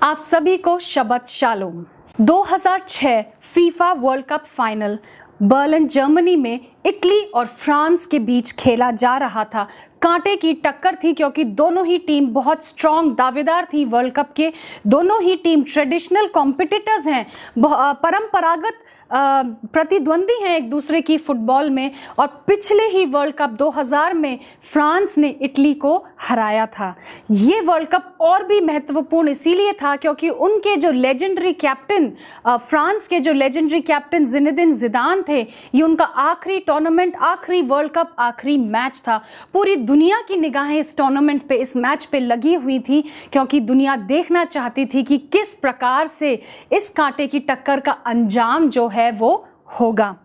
आप सभी को शबत शालोम। 2006 FIFA world cup final Berlin Germany में इटली और फ्रांस के बीच खेला जा रहा था। कांटे की टक्कर थी क्योंकि दोनों ही टीम बहुत स्ट्रॉन्ग दावेदार थी वर्ल्ड कप के। दोनों ही टीम ट्रेडिशनल कॉम्पिटिटर्स हैं, परंपरागत प्रतिद्वंदी हैं एक दूसरे की फुटबॉल में। और पिछले ही वर्ल्ड कप 2000 में फ्रांस ने इटली को हराया था। ये वर्ल्ड कप और भी महत्वपूर्ण इसीलिए था क्योंकि उनके जो लेजेंडरी कैप्टन, फ्रांस के जो लेजेंडरी कैप्टन जिनेदिन जिदान थे, ये उनका आखिरी टूर्नामेंट, आखिरी वर्ल्ड कप, आखिरी मैच था। पूरी दुनिया की निगाहें इस टूर्नामेंट पे, इस मैच पे लगी हुई थी क्योंकि दुनिया देखना चाहती थी कि किस प्रकार से इस कांटे की टक्कर का अंजाम जो है वो होगा।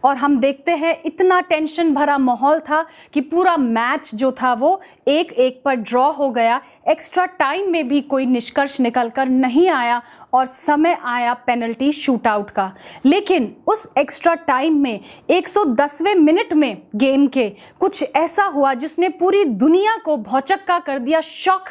और हम देखते हैं इतना टेंशन भरा माहौल था कि पूरा मैच जो था वो 1-1 पर ड्रॉ हो गया। एक्स्ट्रा टाइम में भी कोई निष्कर्ष निकलकर नहीं आया और समय आया पेनल्टी शूटआउट का। लेकिन उस एक्स्ट्रा टाइम में 110वें मिनट में गेम के कुछ ऐसा हुआ जिसने पूरी दुनिया को भौचक्का कर दिया। शॉक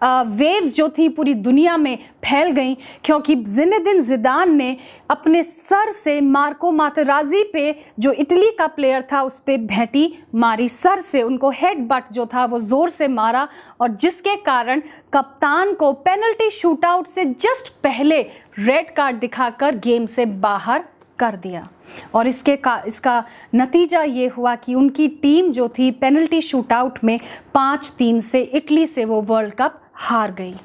वेव्स जो थी पूरी दुनिया में फैल गई क्योंकि जिनेदिन जिदान ने अपने सर से मार्को मातेराजी पे, जो इटली का प्लेयर था, उस पे भेंटी मारी। सर से उनको हेडबट जो था वो जोर से मारा और जिसके कारण कप्तान को पेनल्टी शूटआउट से जस्ट पहले रेड कार्ड दिखाकर गेम से बाहर कर दिया। और इसका नतीजा ये हुआ कि उनकी टीम जो थी पेनल्टी शूटआउट में 5-3 से इटली से वो वर्ल्ड कप हार गई।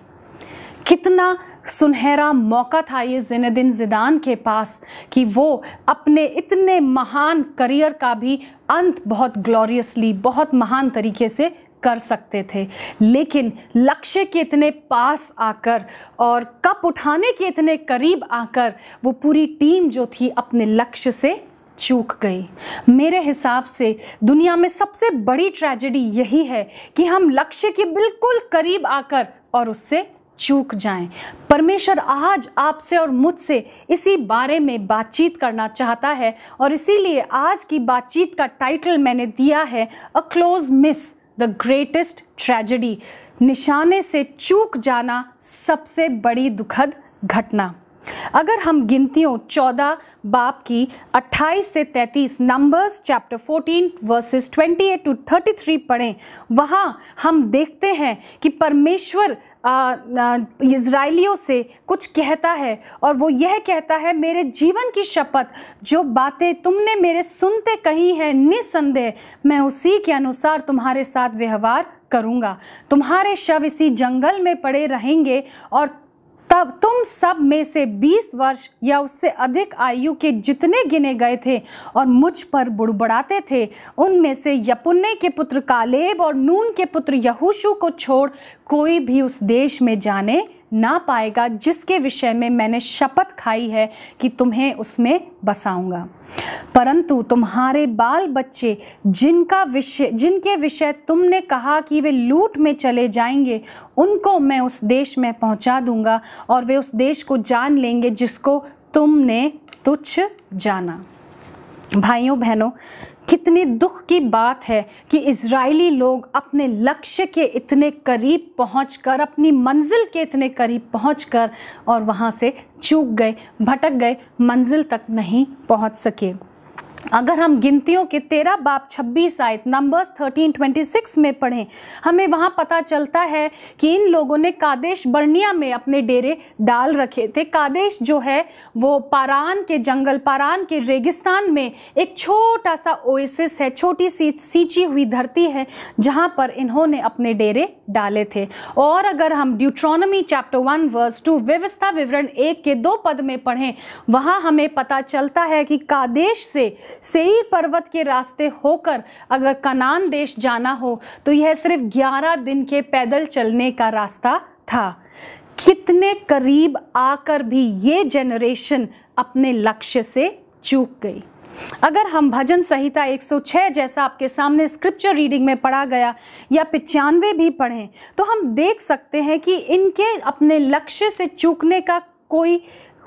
कितना सुनहरा मौका था ये ज़िनेदिन ज़िदान के पास कि वो अपने इतने महान करियर का भी अंत बहुत ग्लोरियसली, बहुत महान तरीके से कर सकते थे, लेकिन लक्ष्य के इतने पास आकर और कप उठाने के इतने करीब आकर वो पूरी टीम जो थी अपने लक्ष्य से चूक गई। मेरे हिसाब से दुनिया में सबसे बड़ी ट्रेजेडी यही है कि हम लक्ष्य के बिल्कुल करीब आकर और उससे चूक जाएं। परमेश्वर आज आपसे और मुझसे इसी बारे में बातचीत करना चाहता है और इसीलिए आज की बातचीत का टाइटल मैंने दिया है a close miss, the greatest tragedy, निशाने से चूक जाना सबसे बड़ी दुखद घटना। अगर हम गिनतियों 14 बाब की 28 से 33, नंबर्स चैप्टर 14 वर्सेस 28 to 33 पढ़ें, वहाँ हम देखते हैं कि परमेश्वर इज़राइलियों से कुछ कहता है और वो यह कहता है, मेरे जीवन की शपथ, जो बातें तुमने मेरे सुनते कही हैं, निस्संदेह मैं उसी के अनुसार तुम्हारे साथ व्यवहार करूँगा। तुम्हारे शव इसी जंगल में पड़े रहेंगे और तब तुम सब में से 20 वर्ष या उससे अधिक आयु के जितने गिने गए थे और मुझ पर बुड़बुड़ाते थे, उनमें से यपुन्ने के पुत्र कालेब और नून के पुत्र यहोशू को छोड़ कोई भी उस देश में जाने ना पाएगा जिसके विषय में मैंने शपथ खाई है कि तुम्हें उसमें बसाऊंगा। परंतु तुम्हारे बाल बच्चे जिनके विषय तुमने कहा कि वे लूट में चले जाएंगे, उनको मैं उस देश में पहुंचा दूंगा और वे उस देश को जान लेंगे जिसको तुमने तुच्छ जाना। भाइयों बहनों, कितनी दुख की बात है कि इज़राइली लोग अपने लक्ष्य के इतने करीब पहुंचकर, अपनी मंजिल के इतने करीब पहुंचकर और वहां से चूक गए, भटक गए, मंजिल तक नहीं पहुंच सके। अगर हम गिनतियों के 13 बाब 26 आयत नंबर्स 13:26 में पढ़ें, हमें वहाँ पता चलता है कि इन लोगों ने कादेश बर्निया में अपने डेरे डाल रखे थे। कादेश जो है वो पारान के जंगल, पारान के रेगिस्तान में एक छोटा सा ओएसिस है, छोटी सी सींची हुई धरती है जहाँ पर इन्होंने अपने डेरे डाले थे। और अगर हम ड्यूट्रोनॉमी चैप्टर 1 वर्स 2 व्यवस्था विवरण 1 के 2 पद में पढ़ें, वहाँ हमें पता चलता है कि कादेश से सेईर पर्वत के रास्ते होकर अगर कनान देश जाना हो तो यह सिर्फ 11 दिन के पैदल चलने का रास्ता था। कितने करीब आकर भी ये जनरेशन अपने लक्ष्य से चूक गई। अगर हम भजन संहिता 106 जैसा आपके सामने स्क्रिप्चर रीडिंग में पढ़ा गया या 95 भी पढ़ें तो हम देख सकते हैं कि इनके अपने लक्ष्य से चूकने का कोई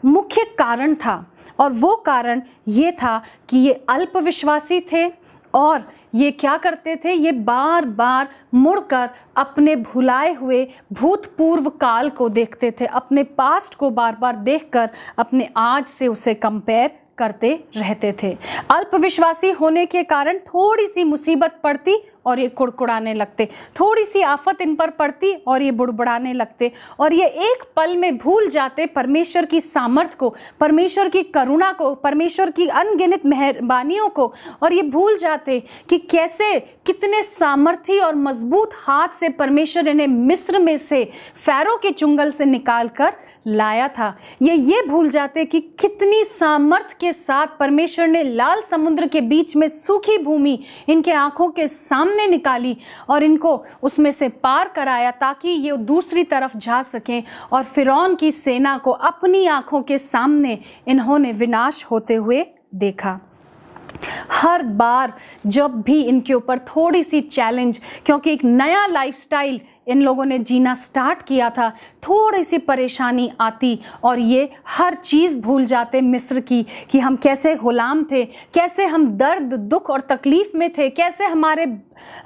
मुख्य कारण था और वो कारण ये था कि ये अल्पविश्वासी थे और ये क्या करते थे, ये बार बार मुड़कर अपने भुलाए हुए भूतपूर्व काल को देखते थे, अपने पास्ट को बार बार देखकर अपने आज से उसे कंपेयर करते रहते थे। अल्पविश्वासी होने के कारण थोड़ी सी मुसीबत पड़ती और ये कुड़कुड़ाने लगते, थोड़ी सी आफत इन पर पड़ती और ये बुड़बुड़ाने लगते और ये एक पल में भूल जाते परमेश्वर की सामर्थ को, परमेश्वर की करुणा को, परमेश्वर की अनगिनत मेहरबानियों को, और ये भूल जाते कि कैसे कितने सामर्थी और मजबूत हाथ से परमेश्वर इन्हें मिस्र में से, फैरो के चुंगल से निकाल कर लाया था। ये भूल जाते कि कितनी सामर्थ के साथ परमेश्वर ने लाल समुद्र के बीच में सूखी भूमि इनके आंखों के सामने निकाली और इनको उसमें से पार कराया ताकि ये दूसरी तरफ जा सकें और फिरौन की सेना को अपनी आंखों के सामने इन्होंने विनाश होते हुए देखा। हर बार जब भी इनके ऊपर थोड़ी सी चैलेंज, क्योंकि एक नया लाइफस्टाइल इन लोगों ने जीना स्टार्ट किया था, थोड़ी सी परेशानी आती और ये हर चीज़ भूल जाते मिस्र की, कि हम कैसे गुलाम थे, कैसे हम दर्द, दुख और तकलीफ़ में थे, कैसे हमारे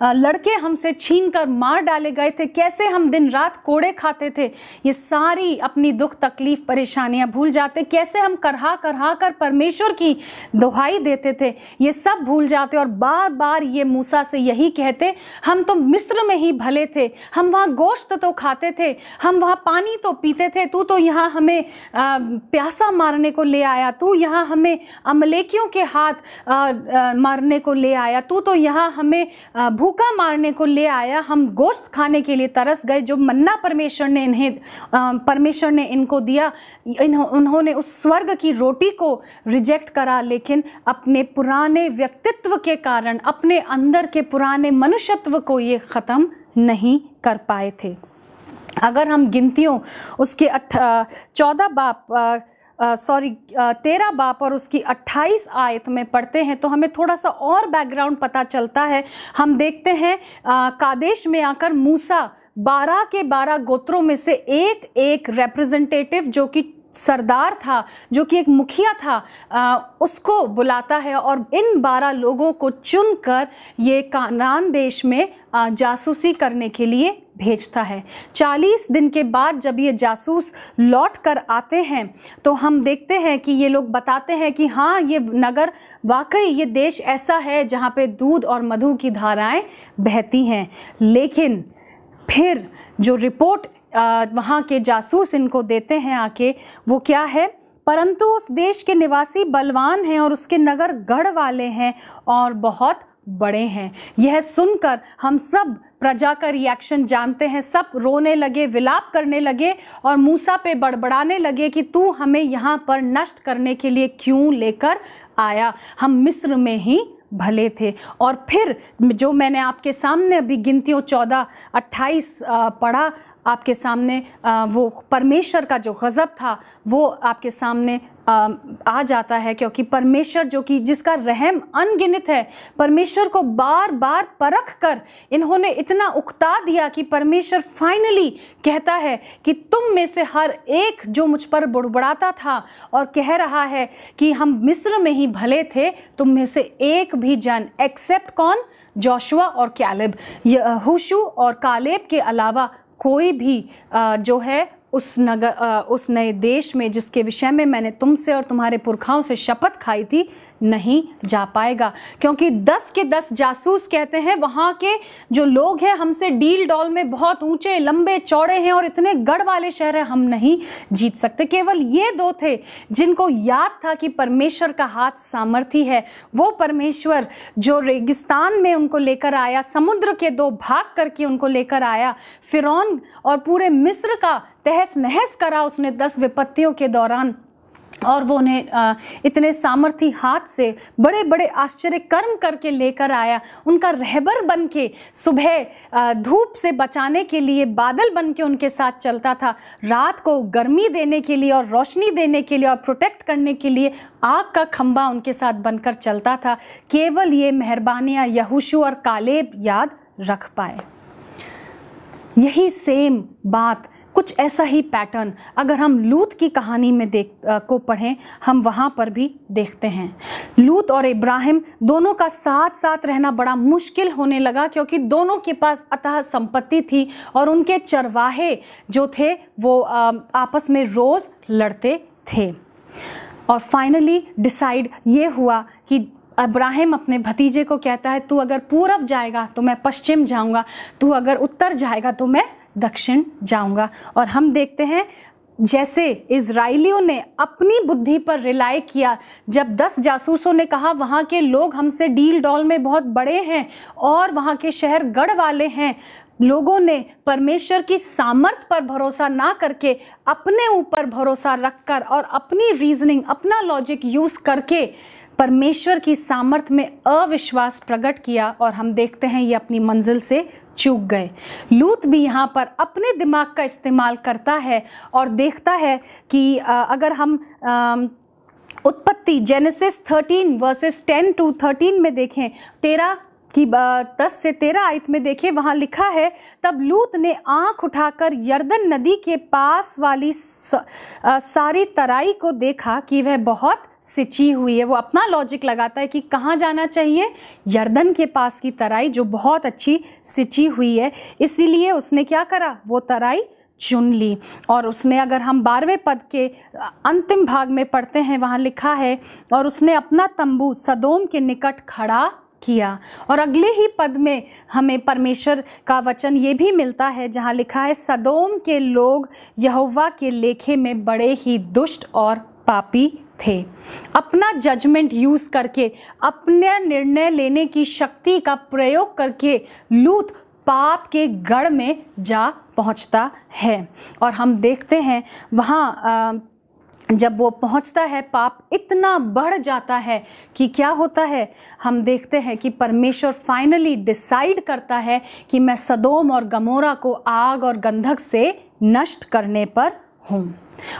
लड़के हमसे छीन कर मार डाले गए थे, कैसे हम दिन रात कोड़े खाते थे। ये सारी अपनी दुख तकलीफ़ परेशानियां भूल जाते, कैसे हम करहा कर परमेश्वर की दुहाई देते थे, ये सब भूल जाते और बार बार ये मूसा से यही कहते, हम तो मिस्र में ही भले थे, हम हम वहाँ गोश्त तो खाते थे, हम वहाँ पानी तो पीते थे, तू तो यहाँ हमें प्यासा मारने को ले आया, तू यहाँ हमें अमलेकियों के हाथ मारने को ले आया, तू तो यहाँ हमें भूखा मारने को ले आया। हम गोश्त खाने के लिए तरस गए, जो मन्ना परमेश्वर ने इनको दिया, उन्होंने उस स्वर्ग की रोटी को रिजेक्ट करा, लेकिन अपने पुराने व्यक्तित्व के कारण, अपने अंदर के पुराने मनुष्यत्व को ये ख़त्म नहीं कर पाए थे। अगर हम गिनतियों उसके 13 बाप और उसकी 28 आयत में पढ़ते हैं तो हमें थोड़ा सा और बैकग्राउंड पता चलता है। हम देखते हैं कादेश में आकर मूसा 12 के 12 गोत्रों में से एक रिप्रेजेंटेटिव, जो कि सरदार था, जो कि एक मुखिया था, उसको बुलाता है और इन 12 लोगों को चुनकर ये कानान देश में जासूसी करने के लिए भेजता है। 40 दिन के बाद जब ये जासूस लौट कर आते हैं तो हम देखते हैं कि ये लोग बताते हैं कि हाँ, ये नगर वाकई, ये देश ऐसा है जहाँ पे दूध और मधु की धाराएं बहती हैं। लेकिन फिर जो रिपोर्ट वहाँ के जासूस इनको देते हैं आके, वो क्या है? परंतु उस देश के निवासी बलवान हैं और उसके नगर गढ़ वाले हैं और बहुत बड़े हैं। यह सुनकर हम सब प्रजा का रिएक्शन जानते हैं। सब रोने लगे, विलाप करने लगे और मूसा पे बड़बड़ाने लगे कि तू हमें यहाँ पर नष्ट करने के लिए क्यों लेकर आया, हम मिस्र में ही भले थे। और फिर जो मैंने आपके सामने अभी गिनतियों 14-28 पढ़ा आपके सामने, वो परमेश्वर का जो गज़ब था वो आपके सामने आ जाता है, क्योंकि परमेश्वर जो कि जिसका रहम अनगिनत है, परमेश्वर को बार बार परख कर इन्होंने इतना उकता दिया कि परमेश्वर फाइनली कहता है कि तुम में से हर एक जो मुझ पर बुड़बुड़ाता था और कह रहा है कि हम मिस्र में ही भले थे, तुम में से एक भी जन, एक्सेप्ट कौन? जोशुआ और कैलेब, यहोशू और कालेब के अलावा कोई भी जो है उस नए देश में जिसके विषय में मैंने तुमसे और तुम्हारे पुरखाओं से शपथ खाई थी, नहीं जा पाएगा। क्योंकि 10 के 10 जासूस कहते हैं वहाँ के जो लोग हैं हमसे डील डॉल में बहुत ऊंचे लंबे चौड़े हैं और इतने गढ़ वाले शहर हैं, हम नहीं जीत सकते। केवल ये 2 थे जिनको याद था कि परमेश्वर का हाथ सामर्थी है। वो परमेश्वर जो रेगिस्तान में उनको लेकर आया, समुद्र के 2 भाग करके उनको लेकर आया, फिरौन और पूरे मिस्र का तहस नहस करा उसने 10 विपत्तियों के दौरान, और वो उन्हें इतने सामर्थी हाथ से बड़े बड़े आश्चर्य कर्म करके लेकर आया। उनका रहबर बन के सुबह धूप से बचाने के लिए बादल बन के उनके साथ चलता था, रात को गर्मी देने के लिए और रोशनी देने के लिए और प्रोटेक्ट करने के लिए आग का खंभा उनके साथ बनकर चलता था। केवल ये मेहरबानियाँ यहोशू और कालेब याद रख पाए। यही सेम बात, कुछ ऐसा ही पैटर्न अगर हम लूत की कहानी में को पढ़ें, हम वहाँ पर भी देखते हैं। लूत और इब्राहिम दोनों का साथ साथ रहना बड़ा मुश्किल होने लगा, क्योंकि दोनों के पास अतः संपत्ति थी और उनके चरवाहे जो थे वो आपस में रोज़ लड़ते थे। और फाइनली डिसाइड ये हुआ कि इब्राहिम अपने भतीजे को कहता है, तू अगर पूरब जाएगा तो मैं पश्चिम जाऊंगा, तू अगर उत्तर जाएगा तो मैं दक्षिण जाऊंगा। और हम देखते हैं जैसे इज़राइलियों ने अपनी बुद्धि पर रिलाई किया, जब 10 जासूसों ने कहा वहाँ के लोग हमसे डील डॉल में बहुत बड़े हैं और वहाँ के शहर गढ़ वाले हैं, लोगों ने परमेश्वर की सामर्थ पर भरोसा ना करके अपने ऊपर भरोसा रखकर और अपनी रीजनिंग, अपना लॉजिक यूज़ करके परमेश्वर की सामर्थ में अविश्वास प्रकट किया, और हम देखते हैं ये अपनी मंजिल से चूक गए। लूत भी यहाँ पर अपने दिमाग का इस्तेमाल करता है और देखता है कि अगर हम उत्पत्ति जेनेसिस 13 वर्सेस 10 to 13 में देखें, 10 से 13 आयत में देखें, वहाँ लिखा है, तब लूत ने आँख उठाकर यरदन नदी के पास वाली सारी तराई को देखा कि वह बहुत सिंची हुई है। वो अपना लॉजिक लगाता है कि कहाँ जाना चाहिए, यरदन के पास की तराई जो बहुत अच्छी सिंची हुई है, इसीलिए उसने क्या करा, वो तराई चुन ली। और उसने, अगर हम 12वें पद के अंतिम भाग में पढ़ते हैं, वहाँ लिखा है, और उसने अपना तंबू सदोम के निकट खड़ा किया। और अगले ही पद में हमें परमेश्वर का वचन ये भी मिलता है जहाँ लिखा है, सदोम के लोग यहोवा के लेखे में बड़े ही दुष्ट और पापी थे। अपना जजमेंट यूज़ करके, अपने निर्णय लेने की शक्ति का प्रयोग करके लूत पाप के गढ़ में जा पहुंचता है। और हम देखते हैं वहाँ जब वो पहुंचता है, पाप इतना बढ़ जाता है कि क्या होता है, हम देखते हैं कि परमेश्वर फाइनली डिसाइड करता है कि मैं सदोम और गमोरा को आग और गंधक से नष्ट करने पर हूँ।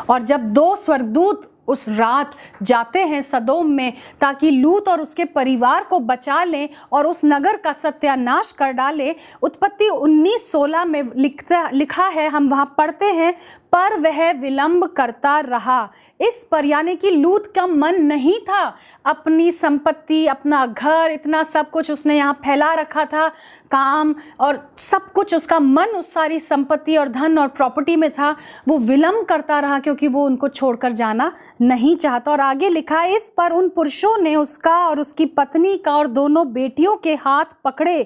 और जब 2 स्वर्गदूत उस रात जाते हैं सदोम में ताकि लूत और उसके परिवार को बचा लें और उस नगर का सत्यानाश कर डालें, उत्पत्ति 19:16 में लिखा है, हम वहाँ पढ़ते हैं, पर वह विलंब करता रहा। इस पर यानी कि लूत का मन नहीं था, अपनी संपत्ति, अपना घर, इतना सब कुछ उसने यहाँ फैला रखा था, काम और सब कुछ, उसका मन उस सारी संपत्ति और धन और प्रॉपर्टी में था। वो विलंब करता रहा क्योंकि वो उनको छोड़कर जाना नहीं चाहता। और आगे लिखा है, इस पर उन पुरुषों ने उसका और उसकी पत्नी का और दोनों बेटियों के हाथ पकड़े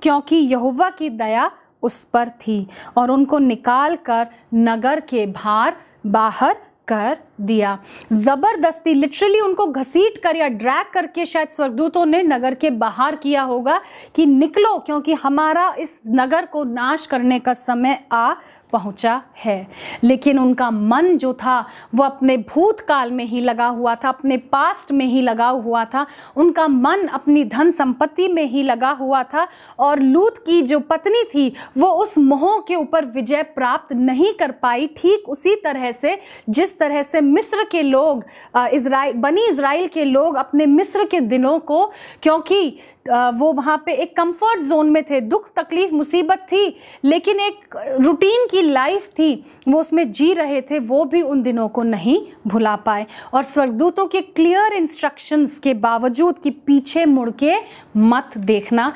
क्योंकि यहोवा की दया उस पर थी, और उनको निकाल कर नगर के बाहर कर दिया। जबरदस्ती, लिटरली उनको घसीट कर या ड्रैग करके शायद स्वर्गदूतों ने नगर के बाहर किया होगा कि निकलो, क्योंकि हमारा इस नगर को नाश करने का समय आ पहुंचा है। लेकिन उनका मन जो था वो अपने भूतकाल में ही लगा हुआ था, अपने पास्ट में ही लगा हुआ था, उनका मन अपनी धन संपत्ति में ही लगा हुआ था। और लूत की जो पत्नी थी वो उस मोह के ऊपर विजय प्राप्त नहीं कर पाई, ठीक उसी तरह से जिस तरह से मिस्र के लोग, बनी इज़राइल के लोग अपने मिस्र के दिनों को, क्योंकि वो वहाँ पे एक कंफर्ट जोन में थे, दुख तकलीफ मुसीबत थी लेकिन एक रूटीन की लाइफ थी, वो उसमें जी रहे थे, वो भी उन दिनों को नहीं भुला पाए। और स्वर्गदूतों के क्लियर इंस्ट्रक्शंस के बावजूद कि पीछे मुड़ के मत देखना,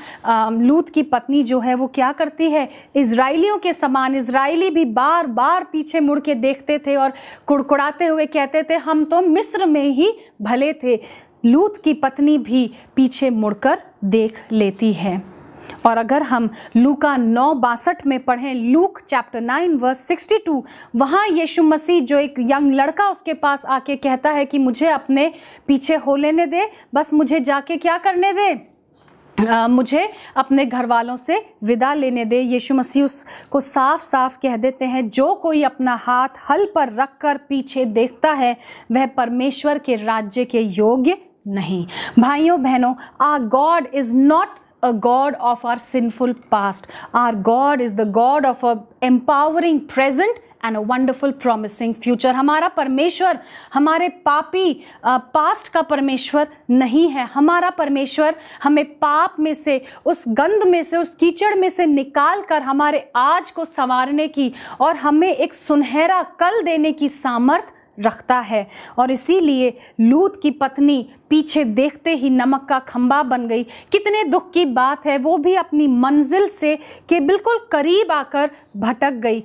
लूत की पत्नी जो है वो क्या करती है, इजराइलियों के समान, इजराइली भी बार बार पीछे मुड़ के देखते थे और कुड़कुड़ाते हुए कहते थे हम तो मिस्र में ही भले थे। लूत की पत्नी भी पीछे मुड़कर देख लेती है। और अगर हम लूका 9:62 में पढ़ें, लूक चैप्टर 9 वर्स 62, वहाँ यीशु मसीह जो एक यंग लड़का उसके पास आके कहता है कि मुझे अपने पीछे हो लेने दे, बस मुझे जाके क्या करने दे, मुझे अपने घर वालों से विदा लेने दे। यीशु मसीह उसको साफ साफ कह देते हैं, जो कोई अपना हाथ हल पर रखकर पीछे देखता है वह परमेश्वर के राज्य के योग्य नहीं। भाइयों बहनों, our God is not a God of our sinful past. Our God is the God of a empowering present and a wonderful promising future. हमारा परमेश्वर हमारे पापी पास्ट का परमेश्वर नहीं है। हमारा परमेश्वर हमें पाप में से, उस गंध में से, उस कीचड़ में से निकाल कर हमारे आज को संवारने की और हमें एक सुनहरा कल देने की सामर्थ रखता है। और इसीलिए लूत की पत्नी पीछे देखते ही नमक का खंबा बन गई। कितने दुख की बात है, वो भी अपनी मंजिल से के बिल्कुल करीब आकर भटक गई।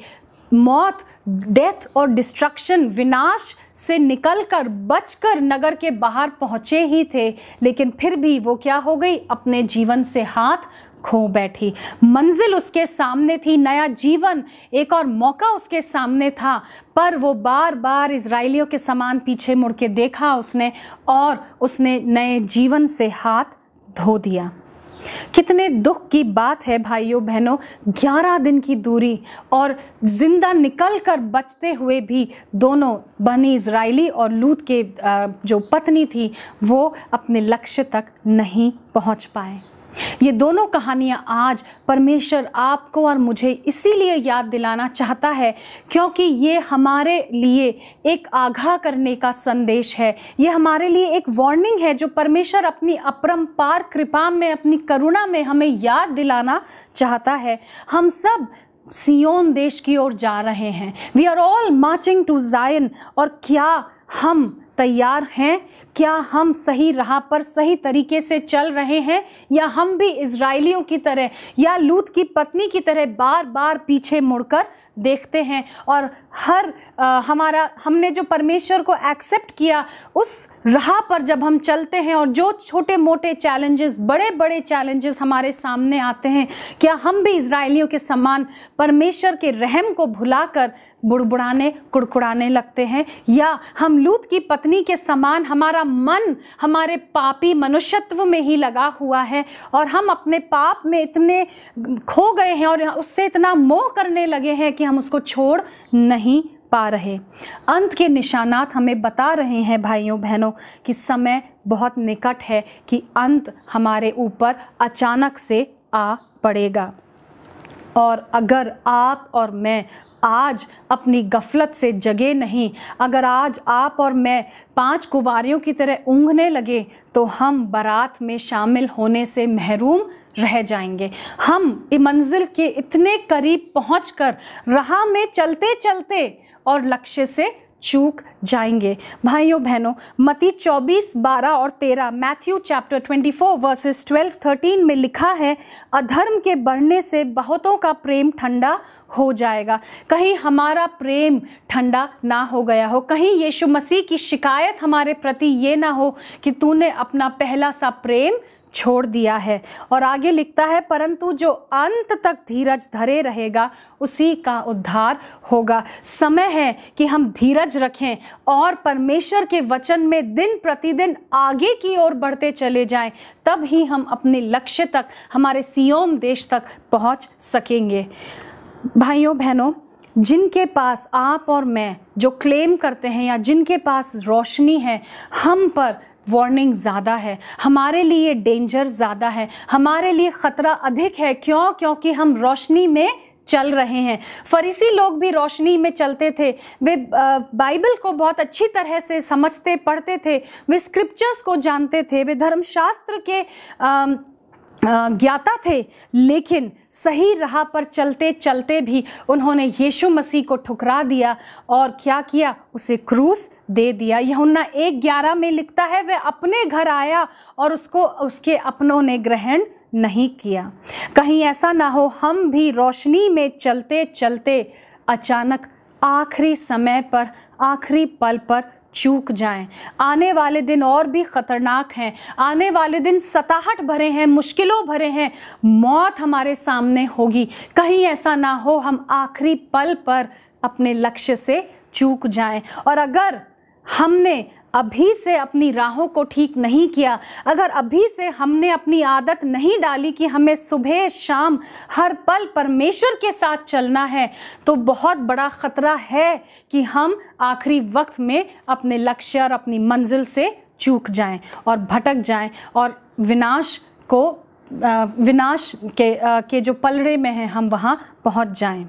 मौत, डेथ और डिस्ट्रक्शन, विनाश से निकलकर बचकर नगर के बाहर पहुंचे ही थे, लेकिन फिर भी वो क्या हो गई, अपने जीवन से हाथ खो बैठी। मंजिल उसके सामने थी, नया जीवन, एक और मौका उसके सामने था, पर वो बार बार इजराइलियों के समान पीछे मुड़ के देखा उसने और उसने नए जीवन से हाथ धो दिया। कितने दुख की बात है भाइयों बहनों, 11 दिन की दूरी और जिंदा निकल कर बचते हुए भी दोनों बनी इजराइली और लूत के जो पत्नी थी वो अपने लक्ष्य तक नहीं पहुंच पाए। ये दोनों कहानियाँ आज परमेश्वर आपको और मुझे इसीलिए याद दिलाना चाहता है क्योंकि ये हमारे लिए एक आगाह करने का संदेश है। ये हमारे लिए एक वार्निंग है जो परमेश्वर अपनी अपरंपार कृपा में, अपनी करुणा में हमें याद दिलाना चाहता है। हम सब सियोन देश की ओर जा रहे हैं। We are all marching to Zion. और क्या हम तैयार हैं? क्या हम सही राह पर सही तरीके से चल रहे हैं, या हम भी इजराइलियों की तरह या लूत की पत्नी की तरह बार बार पीछे मुड़कर देखते हैं और हमने जो परमेश्वर को एक्सेप्ट किया उस राह पर जब हम चलते हैं और जो छोटे मोटे चैलेंजेस, बड़े बड़े चैलेंजेस हमारे सामने आते हैं, क्या हम भी इजराइलियों के समान परमेश्वर के रहम को भुलाकर बुड़बुड़ाने कुड़कुड़ाने लगते हैं, या हम लूत की पत्नी के समान हमारा मन हमारे पापी मनुष्यत्व में ही लगा हुआ है और हम अपने पाप में इतने खो गए हैं और उससे इतना मोह करने लगे हैं कि हम उसको छोड़ नहीं पा रहे। अंत के निशानात हमें बता रहे हैं भाइयों बहनों कि समय बहुत निकट है कि अंत हमारे ऊपर अचानक से आ पड़ेगा। और अगर आप और मैं आज अपनी गफलत से जगे नहीं, अगर आज आप और मैं 5 कुंवारियों की तरह ऊँघने लगे, तो हम बारात में शामिल होने से महरूम रह जाएंगे। हम मंजिल के इतने करीब पहुंचकर राह में चलते चलते और लक्ष्य से चूक जाएंगे। भाइयों बहनों, मत्ती 24:12 और 13, मैथ्यू चैप्टर 24 वर्सेस 12-13 में लिखा है, अधर्म के बढ़ने से बहुतों का प्रेम ठंडा हो जाएगा। कहीं हमारा प्रेम ठंडा ना हो गया हो, कहीं यीशु मसीह की शिकायत हमारे प्रति ये ना हो कि तूने अपना पहला सा प्रेम छोड़ दिया है। और आगे लिखता है, परंतु जो अंत तक धीरज धरे रहेगा उसी का उद्धार होगा। समय है कि हम धीरज रखें और परमेश्वर के वचन में दिन प्रतिदिन आगे की ओर बढ़ते चले जाएं, तब ही हम अपने लक्ष्य तक, हमारे सियोन देश तक पहुंच सकेंगे। भाइयों बहनों, जिनके पास आप और मैं जो क्लेम करते हैं या जिनके पास रोशनी है, हम पर वार्निंग ज़्यादा है, हमारे लिए डेंजर ज़्यादा है, हमारे लिए ख़तरा अधिक है। क्यों? क्योंकि हम रोशनी में चल रहे हैं। फरीसी लोग भी रोशनी में चलते थे, वे बाइबल को बहुत अच्छी तरह से समझते पढ़ते थे, वे स्क्रिप्चर्स को जानते थे, वे धर्मशास्त्र के ज्ञाता थे, लेकिन सही राह पर चलते चलते भी उन्होंने यीशु मसीह को ठुकरा दिया और क्या किया? उसे क्रूस दे दिया। यूहन्ना 1:11 में लिखता है, वह अपने घर आया और उसको उसके अपनों ने ग्रहण नहीं किया। कहीं ऐसा ना हो हम भी रोशनी में चलते चलते अचानक आखिरी समय पर, आखिरी पल पर चूक जाएं। आने वाले दिन और भी ख़तरनाक हैं, आने वाले दिन सताहट भरे हैं, मुश्किलों भरे हैं, मौत हमारे सामने होगी। कहीं ऐसा ना हो हम आखिरी पल पर अपने लक्ष्य से चूक जाएं। और अगर हमने अभी से अपनी राहों को ठीक नहीं किया, अगर अभी से हमने अपनी आदत नहीं डाली कि हमें सुबह शाम हर पल परमेश्वर के साथ चलना है, तो बहुत बड़ा ख़तरा है कि हम आखिरी वक्त में अपने लक्ष्य और अपनी मंजिल से चूक जाएं और भटक जाएं और विनाश के जो पलड़े में हैं हम वहाँ पहुँच जाएं।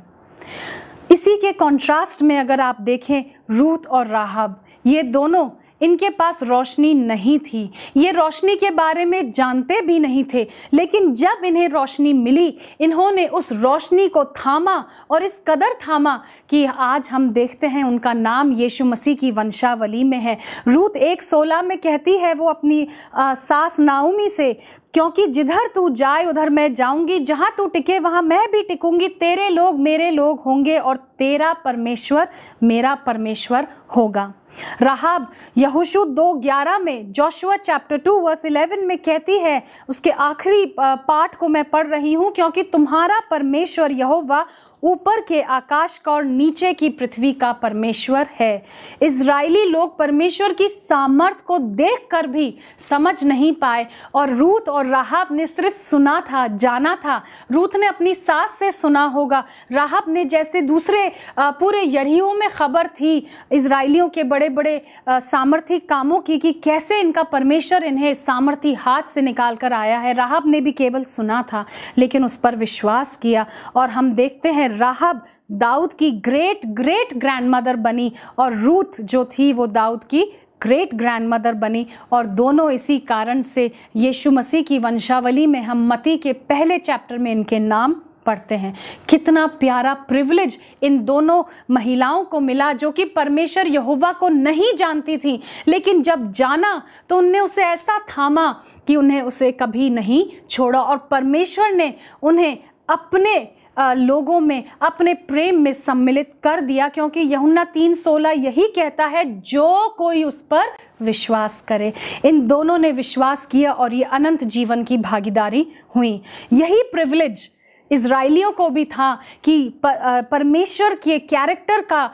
इसी के कॉन्ट्रास्ट में अगर आप देखें, रूत और राहब, ये दोनों, इनके पास रोशनी नहीं थी, ये रोशनी के बारे में जानते भी नहीं थे, लेकिन जब इन्हें रोशनी मिली, इन्होंने उस रोशनी को थामा और इस कदर थामा कि आज हम देखते हैं उनका नाम यीशु मसीह की वंशावली में है। रूत 1:16 में कहती है वो अपनी सास नाओमी से, क्योंकि जिधर तू जाए उधर मैं जाऊंगी, जहां तू टिके वहां मैं भी टिकूंगी, तेरे लोग मेरे लोग होंगे और तेरा परमेश्वर मेरा परमेश्वर होगा। राहब यहोशू 2:11 में, जोशुआ चैप्टर 2 वर्स 11 में कहती है, उसके आखिरी पाठ को मैं पढ़ रही हूँ, क्योंकि तुम्हारा परमेश्वर यहोवा ऊपर के आकाश का और नीचे की पृथ्वी का परमेश्वर है। इजरायली लोग परमेश्वर की सामर्थ को देखकर भी समझ नहीं पाए और रूत और राहब ने सिर्फ सुना था, जाना था। रूत ने अपनी सास से सुना होगा, राहब ने जैसे दूसरे पूरे यरीहो में खबर थी इजरायलियों के बड़े बड़े सामर्थी कामों की कि कैसे इनका परमेश्वर इन्हें सामर्थी हाथ से निकाल कर आया है। राहब ने भी केवल सुना था, लेकिन उस पर विश्वास किया और हम देखते हैं राहब दाऊद की ग्रेट ग्रेट ग्रैंडमदर बनी और रूत जो थी वो दाऊद की ग्रेट ग्रैंडमदर बनी। और दोनों इसी कारण से यीशु मसीह की वंशावली में हम मत्ती के पहले चैप्टर में इनके नाम पढ़ते हैं। कितना प्यारा प्रिविलेज इन दोनों महिलाओं को मिला जो कि परमेश्वर यहोवा को नहीं जानती थी, लेकिन जब जाना तो उनने उसे ऐसा थामा कि उन्हें उसे कभी नहीं छोड़ा और परमेश्वर ने उन्हें अपने लोगों में, अपने प्रेम में सम्मिलित कर दिया, क्योंकि यूहन्ना 3:16 यही कहता है, जो कोई उस पर विश्वास करे। इन दोनों ने विश्वास किया और ये अनंत जीवन की भागीदारी हुई। यही प्रिविलेज इज़राइलियों को भी था कि परमेश्वर के कैरेक्टर का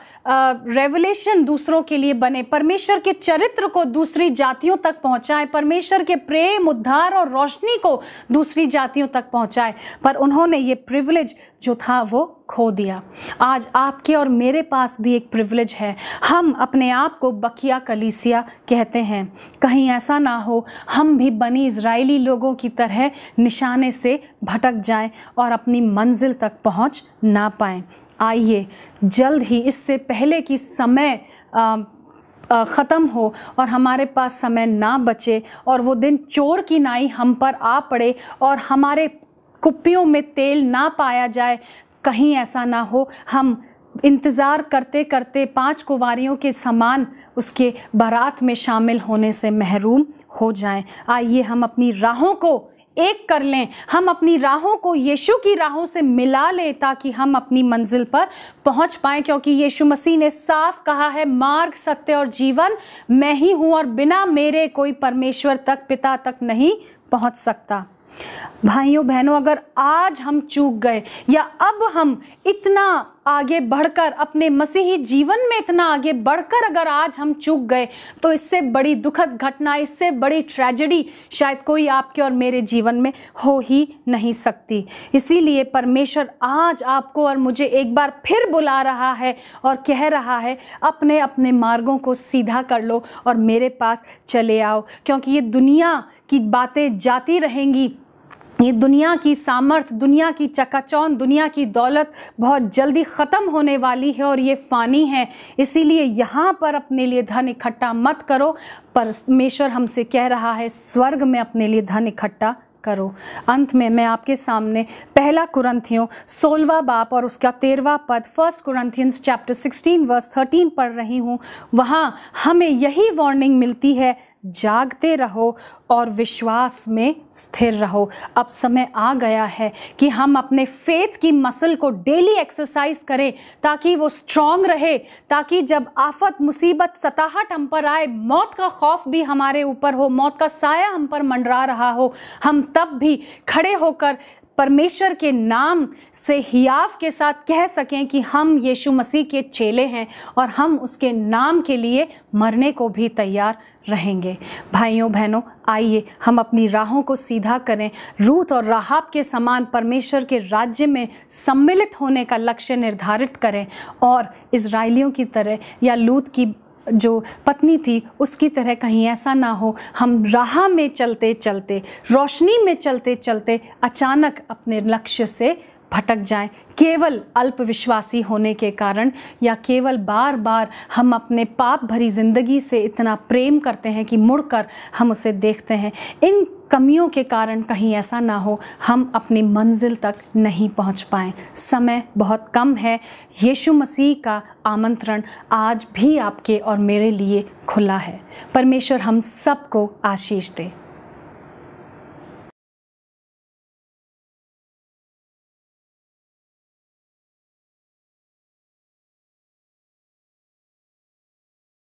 रेवलेशन दूसरों के लिए बने, परमेश्वर के चरित्र को दूसरी जातियों तक पहुंचाए, परमेश्वर के प्रेम, उद्धार और रोशनी को दूसरी जातियों तक पहुंचाए, पर उन्होंने ये प्रिविलेज जो था वो खो दिया। आज आपके और मेरे पास भी एक प्रिविलेज है। हम अपने आप को बकिया कलीसिया कहते हैं। कहीं ऐसा ना हो हम भी बनी इज़राइली लोगों की तरह निशाने से भटक जाएं और अपनी मंजिल तक पहुंच ना पाएं। आइए जल्द ही, इससे पहले कि समय ख़त्म हो और हमारे पास समय ना बचे और वो दिन चोर की नाई हम पर आ पड़े और हमारे कुप्पियों में तेल ना पाया जाए, कहीं ऐसा ना हो हम इंतज़ार करते करते 5 कुंवारियों के समान उसके बारात में शामिल होने से महरूम हो जाएं। आइए हम अपनी राहों को एक कर लें, हम अपनी राहों को यीशु की राहों से मिला लें ताकि हम अपनी मंजिल पर पहुंच पाएं, क्योंकि यीशु मसीह ने साफ कहा है, मार्ग, सत्य और जीवन मैं ही हूं और बिना मेरे कोई परमेश्वर तक, पिता तक नहीं पहुंच सकता। भाइयों बहनों, अगर आज हम चूक गए या अब हम इतना आगे बढ़कर अपने मसीही जीवन में इतना आगे बढ़कर अगर आज हम चूक गए, तो इससे बड़ी दुखद घटना, इससे बड़ी ट्रेजेडी शायद कोई आपके और मेरे जीवन में हो ही नहीं सकती। इसीलिए परमेश्वर आज आपको और मुझे एक बार फिर बुला रहा है और कह रहा है, अपने अपने मार्गों को सीधा कर लो और मेरे पास चले आओ, क्योंकि ये दुनिया की बातें जाती रहेंगी, ये दुनिया की सामर्थ, दुनिया की चकाचौंध, दुनिया की दौलत बहुत जल्दी ख़त्म होने वाली है और ये फ़ानी है। इसीलिए यहाँ पर अपने लिए धन इकट्ठा मत करो। परमेश्वर हमसे कह रहा है, स्वर्ग में अपने लिए धन इकट्ठा करो। अंत में मैं आपके सामने 1 कुरिन्थियों 16वां बाब और उसका 13वां पद, 1 Corinthians chapter 16 verse 13 पढ़ रही हूँ। वहाँ हमें यही वार्निंग मिलती है, जागते रहो और विश्वास में स्थिर रहो। अब समय आ गया है कि हम अपने फेथ की मसल को डेली एक्सरसाइज करें ताकि वो स्ट्रांग रहे, ताकि जब आफत, मुसीबत, सताहट हम पर आए, मौत का खौफ भी हमारे ऊपर हो, मौत का साया हम पर मंडरा रहा हो, हम तब भी खड़े होकर परमेश्वर के नाम से हियाव के साथ कह सकें कि हम यीशु मसीह के चेले हैं और हम उसके नाम के लिए मरने को भी तैयार रहेंगे। भाइयों बहनों, आइए हम अपनी राहों को सीधा करें, रूत और राहाब के समान परमेश्वर के राज्य में सम्मिलित होने का लक्ष्य निर्धारित करें और इज़राइलियों की तरह या लूत की जो पत्नी थी उसकी तरह कहीं ऐसा ना हो हम राह में चलते चलते, रोशनी में चलते चलते अचानक अपने लक्ष्य से भटक जाएं, केवल अल्पविश्वासी होने के कारण, या केवल बार बार हम अपने पाप भरी ज़िंदगी से इतना प्रेम करते हैं कि मुड़कर हम उसे देखते हैं। इन कमियों के कारण कहीं ऐसा ना हो हम अपनी मंजिल तक नहीं पहुंच पाएं। समय बहुत कम है। यीशु मसीह का आमंत्रण आज भी आपके और मेरे लिए खुला है। परमेश्वर हम सबको आशीष दे।